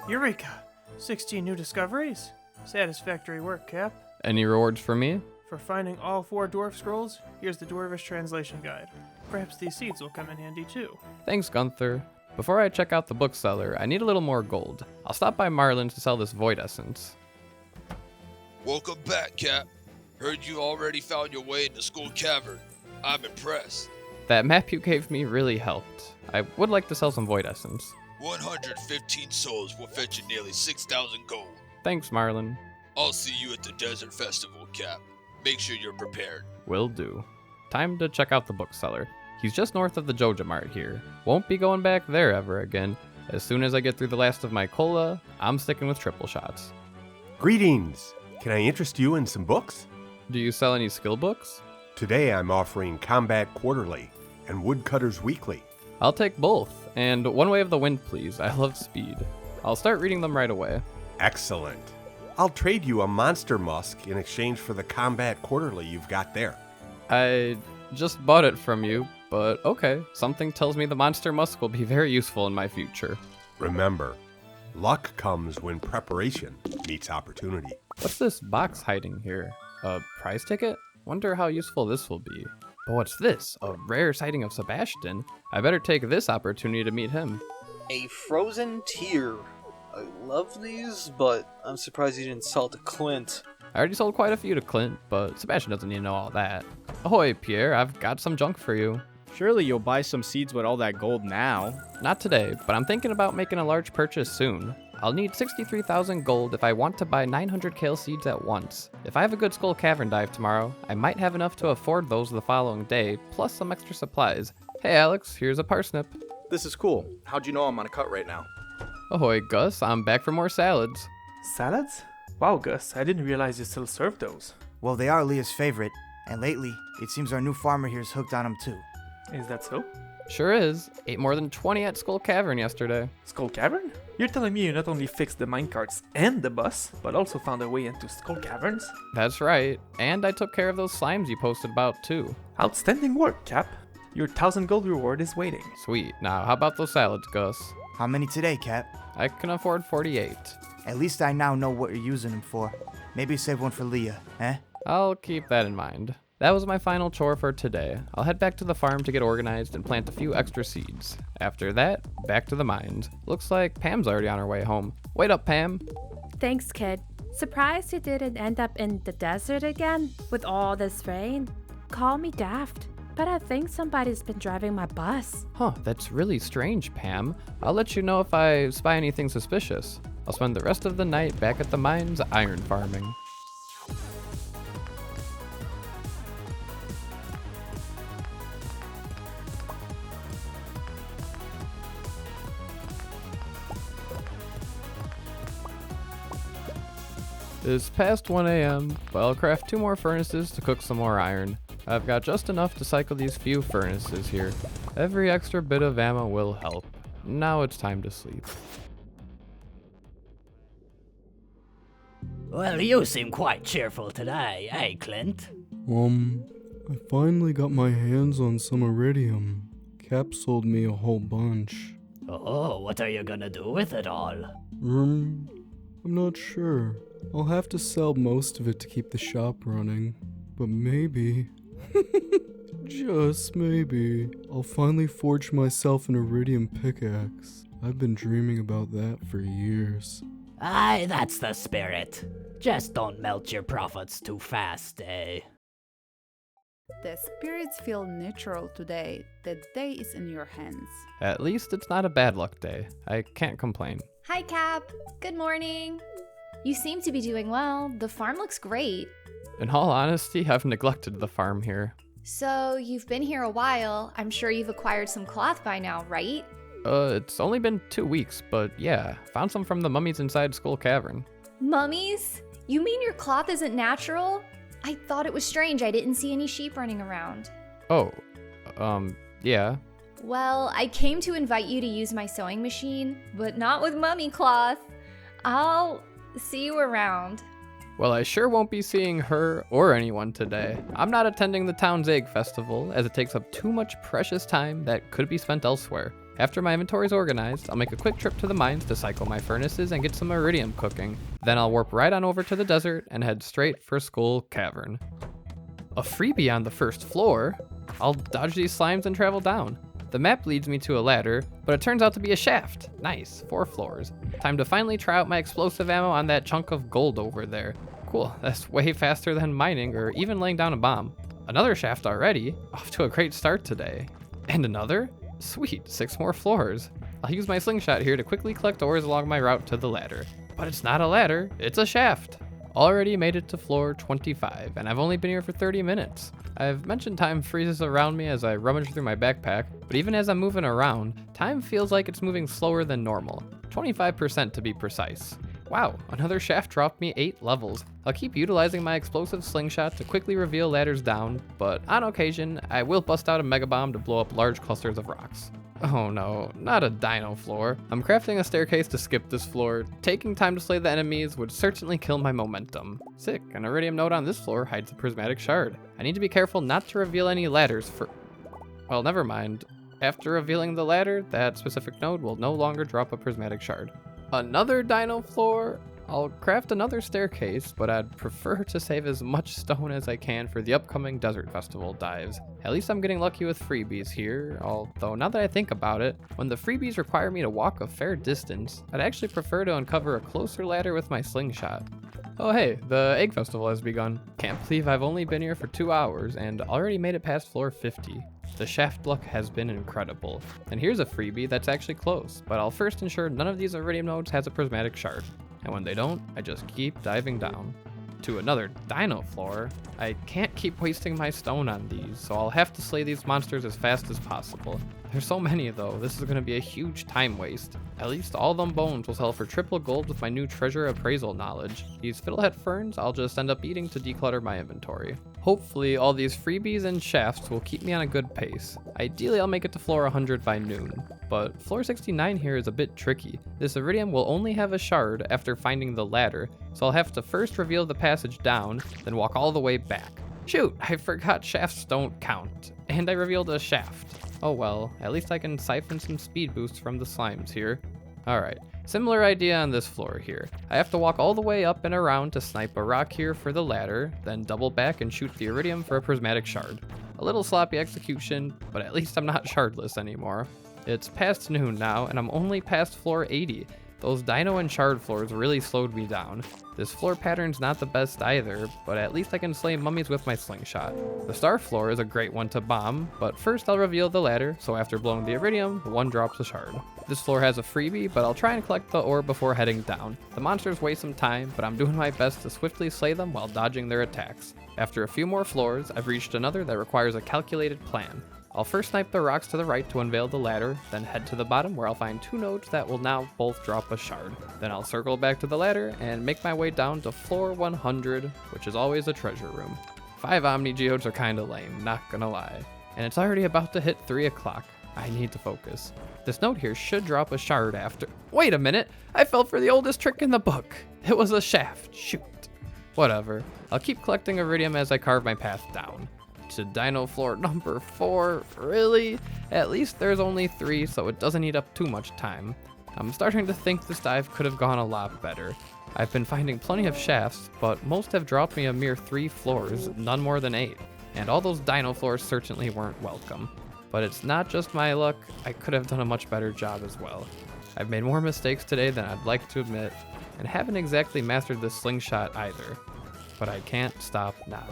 Speaker 9: Eureka! 16 new discoveries. Satisfactory work, Cap.
Speaker 2: Any rewards for me?
Speaker 9: For finding all 4 dwarf scrolls, here's the Dwarvish translation guide. Perhaps these seeds will come in handy too.
Speaker 2: Thanks, Gunther. Before I check out the bookseller, I need a little more gold. I'll stop by Marlin's to sell this void essence.
Speaker 8: Welcome back, Cap. Heard you already found your way into Skull Cavern. I'm impressed.
Speaker 2: That map you gave me really helped. I would like to sell some void essence.
Speaker 8: 115 souls will fetch you nearly 6,000 gold.
Speaker 2: Thanks, Marlin.
Speaker 8: I'll see you at the Desert Festival, Cap. Make sure you're prepared.
Speaker 2: Will do. Time to check out the bookseller. He's just north of the Joja Mart here. Won't be going back there ever again. As soon as I get through the last of my cola, I'm sticking with triple shots.
Speaker 12: Greetings! Can I interest you in some books?
Speaker 2: Do you sell any skill books?
Speaker 12: Today I'm offering Combat Quarterly and Woodcutters Weekly.
Speaker 2: I'll take both, and One Way of the Wind, please. I love speed. I'll start reading them right away.
Speaker 12: Excellent. I'll trade you a Monster Musk in exchange for the Combat Quarterly you've got there.
Speaker 2: I just bought it from you, but okay. Something tells me the Monster Musk will be very useful in my future.
Speaker 12: Remember, luck comes when preparation meets opportunity.
Speaker 2: What's this box hiding here? A prize ticket? Wonder how useful this will be. But what's this? A rare sighting of Sebastian? I better take this opportunity to meet him.
Speaker 14: A frozen tear. I love these, but I'm surprised you didn't sell it to Clint.
Speaker 2: I already sold quite a few to Clint, but Sebastian doesn't need to know all that. Ahoy, Pierre, I've got some junk for you.
Speaker 17: Surely you'll buy some seeds with all that gold now.
Speaker 2: Not today, but I'm thinking about making a large purchase soon. I'll need 63,000 gold if I want to buy 900 kale seeds at once. If I have a good Skull Cavern dive tomorrow, I might have enough to afford those the following day, plus some extra supplies. Hey Alex, here's a parsnip.
Speaker 14: This is cool. How'd you know I'm on a cut right now?
Speaker 2: Ahoy, Gus, I'm back for more salads.
Speaker 23: Salads? Wow, Gus, I didn't realize you still serve those.
Speaker 11: Well, they are Leah's favorite, and lately, it seems our new farmer here is hooked on them too.
Speaker 23: Is that so?
Speaker 2: Sure is. Ate more than 20 at Skull Cavern yesterday.
Speaker 23: Skull Cavern? You're telling me you not only fixed the minecarts and the bus, but also found a way into Skull Caverns?
Speaker 2: That's right. And I took care of those slimes you posted about too.
Speaker 23: Outstanding work, Cap. Your 1,000 gold reward is waiting.
Speaker 2: Sweet. Now, how about those salads, Gus?
Speaker 11: How many today, Cap?
Speaker 2: I can afford 48.
Speaker 11: At least I now know what you're using them for. Maybe save one for Leah, eh?
Speaker 2: I'll keep that in mind. That was my final chore for today. I'll head back to the farm to get organized and plant a few extra seeds. After that, back to the mines. Looks like Pam's already on her way home. Wait up, Pam.
Speaker 18: Thanks, kid. Surprised you didn't end up in the desert again with all this rain. Call me daft, but I think somebody's been driving my bus.
Speaker 2: Huh, that's really strange, Pam. I'll let you know if I spy anything suspicious. I'll spend the rest of the night back at the mines iron farming. It's past 1 a.m., but I'll craft 2 more furnaces to cook some more iron. I've got just enough to cycle these few furnaces here. Every extra bit of ammo will help. Now it's time to sleep.
Speaker 6: Well, you seem quite cheerful today, eh, Clint?
Speaker 10: I finally got my hands on some iridium. Cap sold me a whole bunch.
Speaker 6: Oh, what are you gonna do with it all?
Speaker 10: I'm not sure. I'll have to sell most of it to keep the shop running. But maybe, just maybe, I'll finally forge myself an iridium pickaxe. I've been dreaming about that for years.
Speaker 6: Aye, that's the spirit. Just don't melt your profits too fast, eh?
Speaker 5: The spirits feel neutral today. The day is in your hands.
Speaker 2: At least it's not a bad luck day. I can't complain.
Speaker 16: Hi, Cap. Good morning. You seem to be doing well. The farm looks great.
Speaker 2: In all honesty, I've neglected the farm here.
Speaker 16: So, you've been here a while. I'm sure you've acquired some cloth by now, right?
Speaker 2: It's only been 2 weeks, but yeah, found some from the mummies inside Skull Cavern.
Speaker 16: Mummies? You mean your cloth isn't natural? I thought it was strange I didn't see any sheep running around.
Speaker 2: Oh, yeah.
Speaker 16: Well, I came to invite you to use my sewing machine, but not with mummy cloth. I'll see you around.
Speaker 2: Well, I sure won't be seeing her or anyone today. I'm not attending the town's egg festival, as it takes up too much precious time that could be spent elsewhere. After my inventory's organized, I'll make a quick trip to the mines to cycle my furnaces and get some iridium cooking. Then I'll warp right on over to the desert and head straight for Skull Cavern. A freebie on the first floor? I'll dodge these slimes and travel down. The map leads me to a ladder, but it turns out to be a shaft. Nice, 4 floors. Time to finally try out my explosive ammo on that chunk of gold over there. Cool, that's way faster than mining or even laying down a bomb. Another shaft already, off to a great start today. And another? Sweet, 6 more floors. I'll use my slingshot here to quickly collect ores along my route to the ladder. But it's not a ladder, it's a shaft. Already made it to floor 25, and I've only been here for 30 minutes. I've mentioned time freezes around me as I rummage through my backpack, but even as I'm moving around, time feels like it's moving slower than normal. 25% to be precise. Wow, another shaft dropped me 8 levels. I'll keep utilizing my explosive slingshot to quickly reveal ladders down, but on occasion, I will bust out a mega bomb to blow up large clusters of rocks. Oh no, not a dino floor. I'm crafting a staircase to skip this floor. Taking time to slay the enemies would certainly kill my momentum. Sick, an iridium node on this floor hides a prismatic shard. I need to be careful not to reveal any ladders for... Well, never mind. After revealing the ladder, that specific node will no longer drop a prismatic shard. Another dino floor? I'll craft another staircase, but I'd prefer to save as much stone as I can for the upcoming Desert Festival dives. At least I'm getting lucky with freebies here, although now that I think about it, when the freebies require me to walk a fair distance, I'd actually prefer to uncover a closer ladder with my slingshot. Oh hey, the Egg Festival has begun. Can't believe I've only been here for 2 hours and already made it past floor 50. The shaft luck has been incredible. And here's a freebie that's actually close, but I'll first ensure none of these iridium nodes has a prismatic shard. And when they don't, I just keep diving down. To another dino floor, I can't keep wasting my stone on these, so I'll have to slay these monsters as fast as possible. There's so many though, this is going to be a huge time waste. At least all them bones will sell for triple gold with my new treasure appraisal knowledge. These fiddlehead ferns I'll just end up eating to declutter my inventory. Hopefully all these freebies and shafts will keep me on a good pace. Ideally I'll make it to floor 100 by noon, but floor 69 here is a bit tricky. This iridium will only have a shard after finding the ladder, so I'll have to first reveal the passage down, then walk all the way back. Shoot, I forgot shafts don't count, and I revealed a shaft. Oh well, at least I can siphon some speed boosts from the slimes here. Alright, similar idea on this floor here. I have to walk all the way up and around to snipe a rock here for the ladder, then double back and shoot the iridium for a prismatic shard. A little sloppy execution, but at least I'm not shardless anymore. It's past noon now, and I'm only past floor 80. Those dino and shard floors really slowed me down. This floor pattern's not the best either, but at least I can slay mummies with my slingshot. The star floor is a great one to bomb, but first I'll reveal the ladder, so after blowing the iridium, one drops a shard. This floor has a freebie, but I'll try and collect the ore before heading down. The monsters waste some time, but I'm doing my best to swiftly slay them while dodging their attacks. After a few more floors, I've reached another that requires a calculated plan. I'll first snipe the rocks to the right to unveil the ladder, then head to the bottom where I'll find 2 nodes that will now both drop a shard. Then I'll circle back to the ladder and make my way down to floor 100, which is always a treasure room. 5 Omni Geodes are kinda lame, not gonna lie. And it's already about to hit 3 o'clock. I need to focus. This node here should drop a shard after— Wait a minute! I fell for the oldest trick in the book! It was a shaft, shoot. Whatever, I'll keep collecting iridium as I carve my path down. To dino floor number 4, really? At least there's only 3, so it doesn't eat up too much time. I'm starting to think this dive could have gone a lot better. I've been finding plenty of shafts, but most have dropped me a mere 3 floors, none more than 8. And all those dino floors certainly weren't welcome. But it's not just my luck, I could have done a much better job as well. I've made more mistakes today than I'd like to admit, and haven't exactly mastered the slingshot either. But I can't stop now.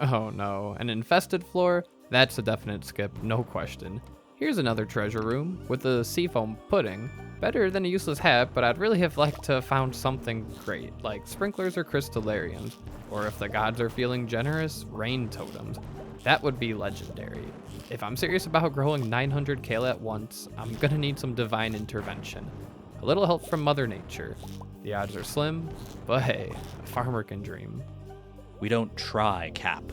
Speaker 2: Oh no, an infested floor? That's a definite skip, no question. Here's another treasure room, with a seafoam pudding. Better than a useless hat, but I'd really have liked to have found something great, like sprinklers or crystallariums. Or if the gods are feeling generous, rain totems. That would be legendary. If I'm serious about growing 900 kale at once, I'm gonna need some divine intervention. A little help from Mother Nature. The odds are slim, but hey, a farmer can dream.
Speaker 1: We don't try, Cap.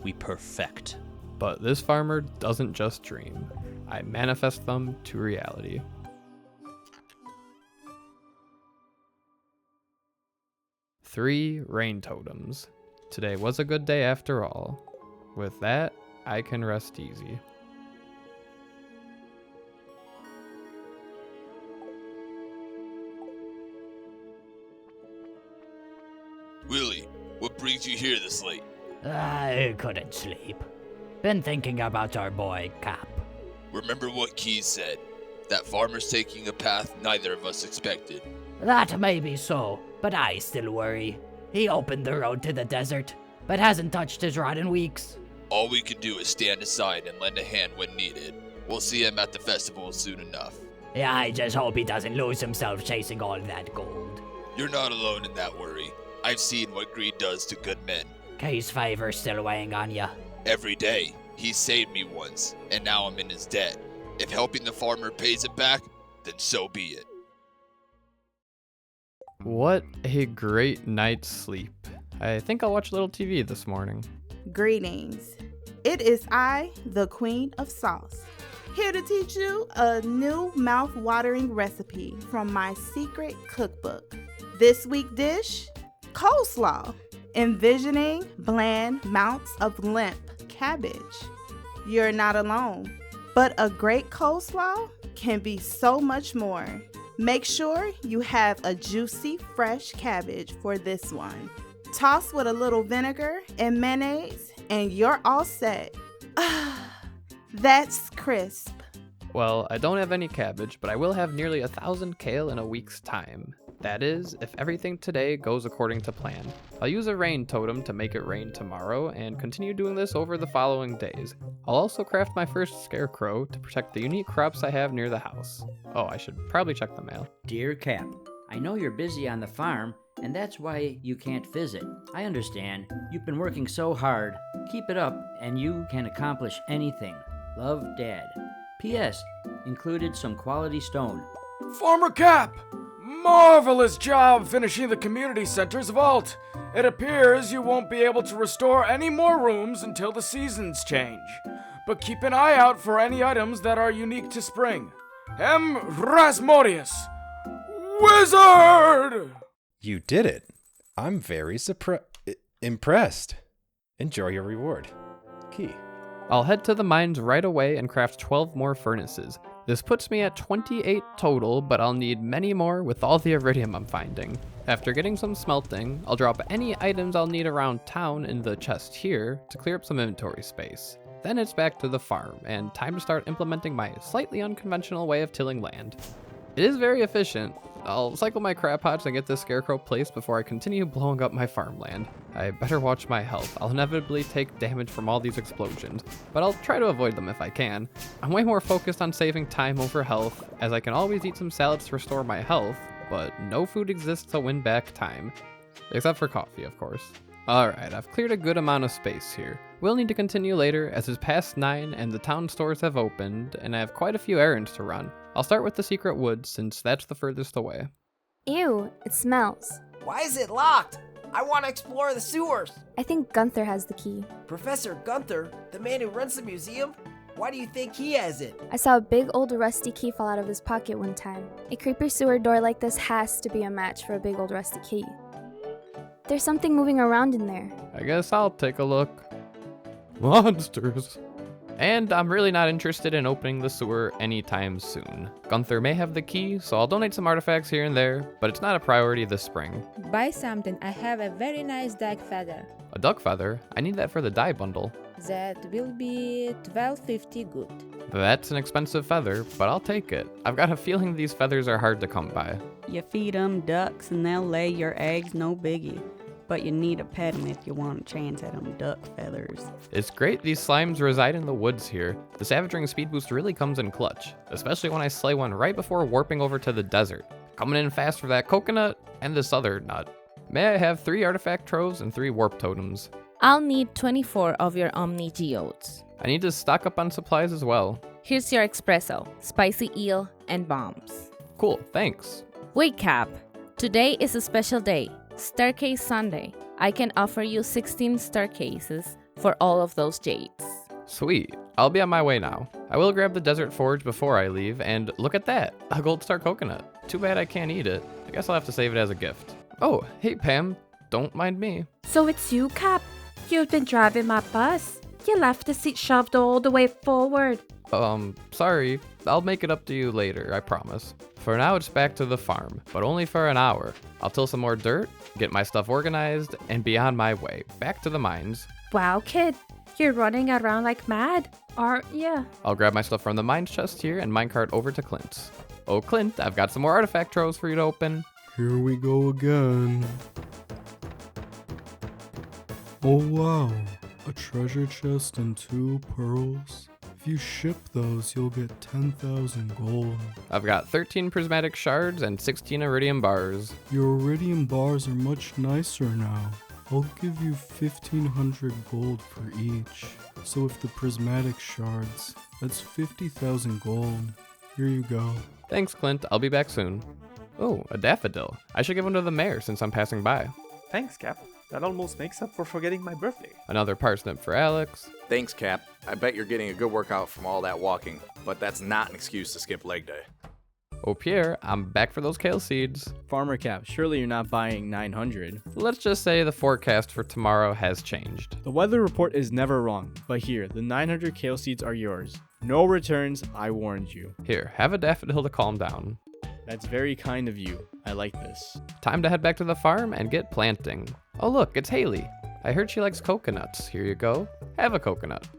Speaker 1: We perfect.
Speaker 2: But this farmer doesn't just dream. I manifest them to reality. Three rain totems. Today was a good day after all. With that, I can rest easy.
Speaker 8: Willy, what brings you here this late?
Speaker 6: I couldn't sleep. Been thinking about our boy, Cap.
Speaker 8: Remember what Keys said. That farmer's taking a path neither of us expected.
Speaker 6: That may be so, but I still worry. He opened the road to the desert, but hasn't touched his rod in weeks.
Speaker 8: All we can do is stand aside and lend a hand when needed. We'll see him at the festival soon enough.
Speaker 6: Yeah, I just hope he doesn't lose himself chasing all that gold.
Speaker 8: You're not alone in that worry. I've seen what greed does to good men.
Speaker 6: Kay's favor still weighing on ya.
Speaker 8: Every day. He saved me once, and now I'm in his debt. If helping the farmer pays it back, then so be it.
Speaker 2: What a great night's sleep. I think I'll watch a little TV this morning.
Speaker 3: Greetings. It is I, the Queen of Sauce, here to teach you a new mouth-watering recipe from my secret cookbook. This week's dish, coleslaw. Envisioning bland mounts of limp cabbage. You're not alone, but a great coleslaw can be so much more. Make sure you have a juicy, fresh cabbage for this one. Toss with a little vinegar and mayonnaise, and you're all set. That's crisp.
Speaker 2: Well, I don't have any cabbage, but I will have nearly 1,000 kale in a week's time. That is, if everything today goes according to plan. I'll use a rain totem to make it rain tomorrow, and continue doing this over the following days. I'll also craft my first scarecrow to protect the unique crops I have near the house. Oh, I should probably check the mail.
Speaker 4: Dear Cap, I know you're busy on the farm, and that's why you can't visit. I understand. You've been working so hard. Keep it up, and you can accomplish anything. Love, Dad. P.S. Included some quality stone.
Speaker 15: Farmer Cap! Marvelous job finishing the community center's vault. It appears you won't be able to restore any more rooms until the seasons change. But keep an eye out for any items that are unique to spring. M. Rasmodius, Wizard!
Speaker 20: You did it. I'm very impressed. Enjoy your reward. Key.
Speaker 2: I'll head to the mines right away and craft 12 more furnaces. This puts me at 28 total, but I'll need many more with all the iridium I'm finding. After getting some smelting, I'll drop any items I'll need around town in the chest here to clear up some inventory space. Then it's back to the farm, and time to start implementing my slightly unconventional way of tilling land. It is very efficient. I'll cycle my crab pots and get this scarecrow placed before I continue blowing up my farmland. I better watch my health. I'll inevitably take damage from all these explosions, but I'll try to avoid them if I can. I'm way more focused on saving time over health, as I can always eat some salads to restore my health, but no food exists to win back time. Except for coffee, of course. Alright, I've cleared a good amount of space here. We'll need to continue later, as it's past 9 and the town stores have opened, and I have quite a few errands to run. I'll start with the secret woods, since that's the furthest away.
Speaker 25: Ew, it smells.
Speaker 26: Why is it locked? I want to explore the sewers.
Speaker 25: I think Gunther has the key.
Speaker 26: Professor Gunther, the man who runs the museum? Why do you think he has it?
Speaker 25: I saw a big old rusty key fall out of his pocket one time. A creepy sewer door like this has to be a match for a big old rusty key. There's something moving around in there.
Speaker 2: I guess I'll take a look. Monsters! And I'm really not interested in opening the sewer anytime soon. Gunther may have the key, so I'll donate some artifacts here and there, but it's not a priority this spring.
Speaker 7: Buy something. I have a very nice duck feather.
Speaker 2: A duck feather? I need that for the dye bundle.
Speaker 7: That will be $12.50 good.
Speaker 2: That's an expensive feather, but I'll take it. I've got a feeling these feathers are hard to come by.
Speaker 27: You feed 'em ducks and they'll lay your eggs, no biggie. But you need to pet 'em if you want a chance at 'em duck feathers.
Speaker 2: It's great these slimes reside in the woods here. The Savaging speed boost really comes in clutch, especially when I slay one right before warping over to the desert. Coming in fast for that coconut and this other nut. May I have 3 artifact troves and 3 warp totems?
Speaker 24: I'll need 24 of your Omni Geodes.
Speaker 2: I need to stock up on supplies as well.
Speaker 24: Here's your espresso, spicy eel, and bombs.
Speaker 2: Cool, thanks.
Speaker 24: Wait, Cap. Today is a special day. Staircase Sunday. I can offer you 16 staircases for all of those jades.
Speaker 2: Sweet. I'll be on my way now. I will grab the desert forge before I leave, and look at that, a gold star coconut. Too bad I can't eat it. I guess I'll have to save it as a gift. Oh, hey Pam, don't mind me.
Speaker 18: So it's you, Cap. You've been driving my bus. You left the seat shoved all the way forward.
Speaker 2: Sorry. I'll make it up to you later, I promise. For now, it's back to the farm, but only for an hour. I'll till some more dirt, get my stuff organized, and be on my way, back to the mines.
Speaker 18: Wow, kid. You're running around like mad, aren't ya?
Speaker 2: I'll grab my stuff from the mine chest here and minecart over to Clint's. Oh, Clint, I've got some more artifact troves for you to open.
Speaker 10: Here we go again. Oh wow, a treasure chest and 2 pearls. If you ship those, you'll get 10,000 gold.
Speaker 2: I've got 13 prismatic shards and 16 iridium bars.
Speaker 10: Your iridium bars are much nicer now. I'll give you 1,500 gold for each. So if the prismatic shards, that's 50,000 gold. Here you go.
Speaker 2: Thanks, Clint. I'll be back soon. Oh, a daffodil. I should give one to the mayor since I'm passing by.
Speaker 23: Thanks, Cap. That almost makes up for forgetting my birthday.
Speaker 2: Another parsnip for Alex.
Speaker 9: Thanks, Cap. I bet you're getting a good workout from all that walking, but that's not an excuse to skip leg day.
Speaker 2: Oh, Pierre, I'm back for those kale seeds.
Speaker 12: Farmer Cap, surely you're not buying 900.
Speaker 2: Let's just say the forecast for tomorrow has changed.
Speaker 12: The weather report is never wrong, but here, the 900 kale seeds are yours. No returns, I warned you.
Speaker 2: Here, have a daffodil to calm down.
Speaker 12: That's very kind of you. I like this.
Speaker 2: Time to head back to the farm and get planting. Oh look, it's Haley. I heard she likes coconuts. Here you go. Have a coconut.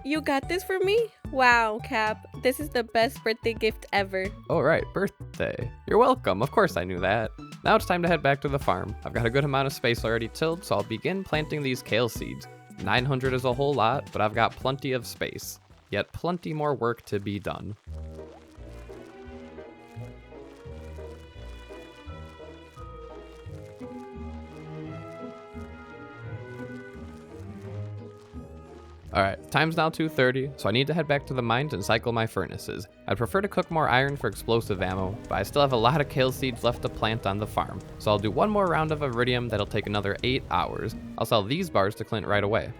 Speaker 13: You got this for me? Wow, Cap. This is the best birthday gift ever.
Speaker 2: Oh right, birthday. You're welcome. Of course I knew that. Now it's time to head back to the farm. I've got a good amount of space already tilled, so I'll begin planting these kale seeds. 900 is a whole lot, but I've got plenty of space. Yet plenty more work to be done. Alright, time's now 2:30, so I need to head back to the mines and cycle my furnaces. I'd prefer to cook more iron for explosive ammo, but I still have a lot of kale seeds left to plant on the farm, so I'll do one more round of iridium that'll take another 8 hours. I'll sell these bars to Clint right away.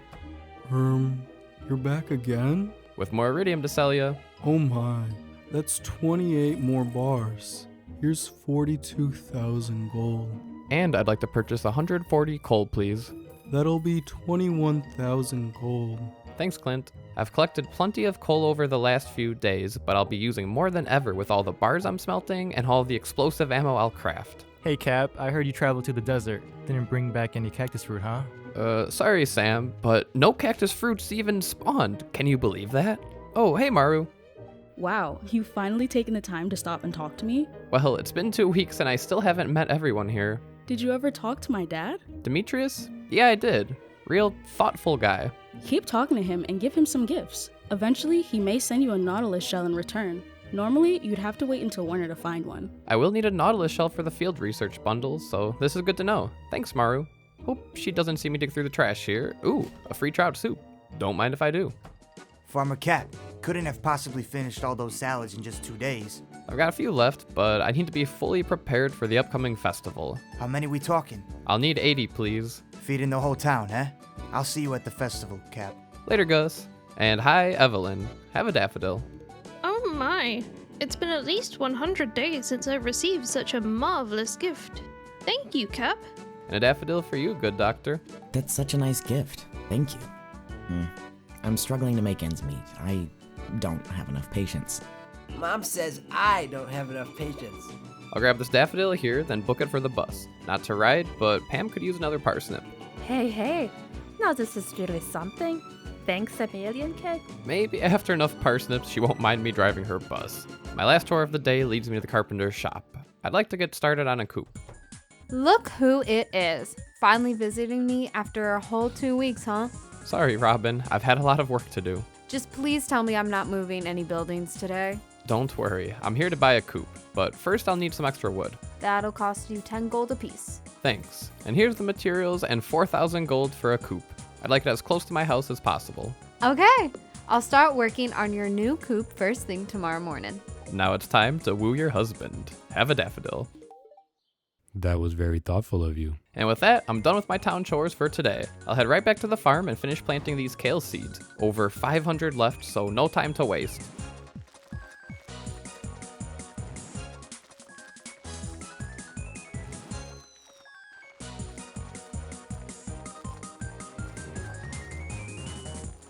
Speaker 10: You're back again?
Speaker 2: With more iridium to sell ya.
Speaker 10: Oh my, that's 28 more bars. Here's 42,000 gold.
Speaker 2: And I'd like to purchase 140 coal, please.
Speaker 10: That'll be 21,000 gold.
Speaker 2: Thanks, Clint. I've collected plenty of coal over the last few days, but I'll be using more than ever with all the bars I'm smelting and all the explosive ammo I'll craft.
Speaker 17: Hey Cap, I heard you traveled to the desert. Didn't bring back any cactus fruit, huh?
Speaker 2: Sorry Sam, but no cactus fruits even spawned. Can you believe that? Oh, hey Maru.
Speaker 19: Wow, you finally taken the time to stop and talk to me?
Speaker 2: Well, it's been 2 weeks and I still haven't met everyone here.
Speaker 19: Did you ever talk to my dad?
Speaker 2: Demetrius? Yeah, I did. Real thoughtful guy.
Speaker 19: Keep talking to him and give him some gifts. Eventually, he may send you a Nautilus shell in return. Normally, you'd have to wait until winter to find one.
Speaker 2: I will need a Nautilus shell for the field research bundles, so this is good to know. Thanks, Maru. Hope she doesn't see me dig through the trash here. Ooh, a free trout soup. Don't mind if I do.
Speaker 11: Farmer Cat couldn't have possibly finished all those salads in just 2 days.
Speaker 2: I've got a few left, but I need to be fully prepared for the upcoming festival.
Speaker 11: How many we talking?
Speaker 2: I'll need 80, please.
Speaker 11: Feeding the whole town, eh? I'll see you at the festival, Cap.
Speaker 2: Later, Gus. And hi, Evelyn. Have a daffodil.
Speaker 21: Oh my. It's been at least 100 days since I received such a marvelous gift. Thank you, Cap.
Speaker 2: And a daffodil for you, good doctor.
Speaker 22: That's such a nice gift. Thank you. I'm struggling to make ends meet. I don't have enough patience.
Speaker 26: Mom says I don't have enough patience.
Speaker 2: I'll grab this daffodil here, then book it for the bus. Not to ride, but Pam could use another parsnip.
Speaker 18: Hey. Now this is really something. Thanks a million, kid.
Speaker 2: Maybe after enough parsnips, she won't mind me driving her bus. My last tour of the day leads me to the carpenter's shop. I'd like to get started on a coupe.
Speaker 16: Look who it is. Finally visiting me after a whole 2 weeks, huh?
Speaker 2: Sorry, Robin. I've had a lot of work to do.
Speaker 16: Just please tell me I'm not moving any buildings today.
Speaker 2: Don't worry. I'm here to buy a coupe, but first I'll need some extra wood.
Speaker 16: That'll cost you 10 gold apiece.
Speaker 2: Thanks. And here's the materials and 4,000 gold for a coupe. I'd like it as close to my house as possible.
Speaker 16: Okay. I'll start working on your new coupe first thing tomorrow morning.
Speaker 2: Now it's time to woo your husband. Have a daffodil.
Speaker 10: That was very thoughtful of you.
Speaker 2: And with that, I'm done with my town chores for today. I'll head right back to the farm and finish planting these kale seeds. Over 500 left, so no time to waste.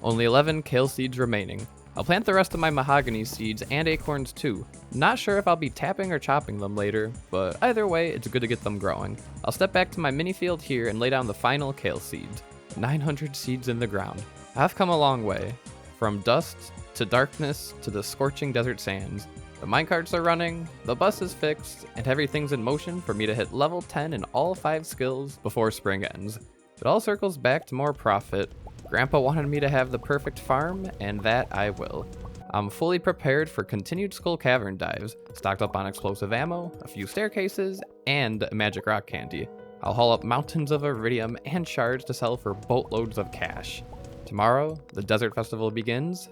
Speaker 2: Only 11 kale seeds remaining. I'll plant the rest of my mahogany seeds and acorns too. Not sure if I'll be tapping or chopping them later, but either way, it's good to get them growing. I'll step back to my mini field here and lay down the final kale seeds. 900 seeds in the ground. I've come a long way. From dust to darkness to the scorching desert sands. The minecarts are running, the bus is fixed, and everything's in motion for me to hit level 10 in all 5 skills before spring ends. It all circles back to more profit. Grandpa wanted me to have the perfect farm, and that I will. I'm fully prepared for continued Skull Cavern dives, stocked up on explosive ammo, a few staircases, and magic rock candy. I'll haul up mountains of iridium and shards to sell for boatloads of cash. Tomorrow, the Desert Festival begins,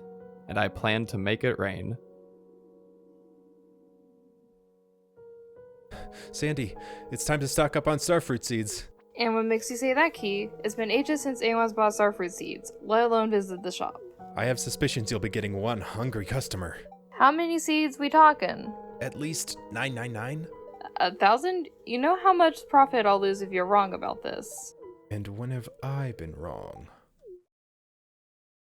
Speaker 2: and I plan to make it rain.
Speaker 20: Sandy, it's time to stock up on starfruit seeds.
Speaker 1: And what makes you say that, Key? It's been ages since anyone's bought starfruit seeds, let alone visited the shop.
Speaker 20: I have suspicions you'll be getting one hungry customer.
Speaker 1: How many seeds we talking?
Speaker 20: At least 999?
Speaker 1: 1,000? You know how much profit I'll lose if you're wrong about this.
Speaker 20: And when have I been wrong?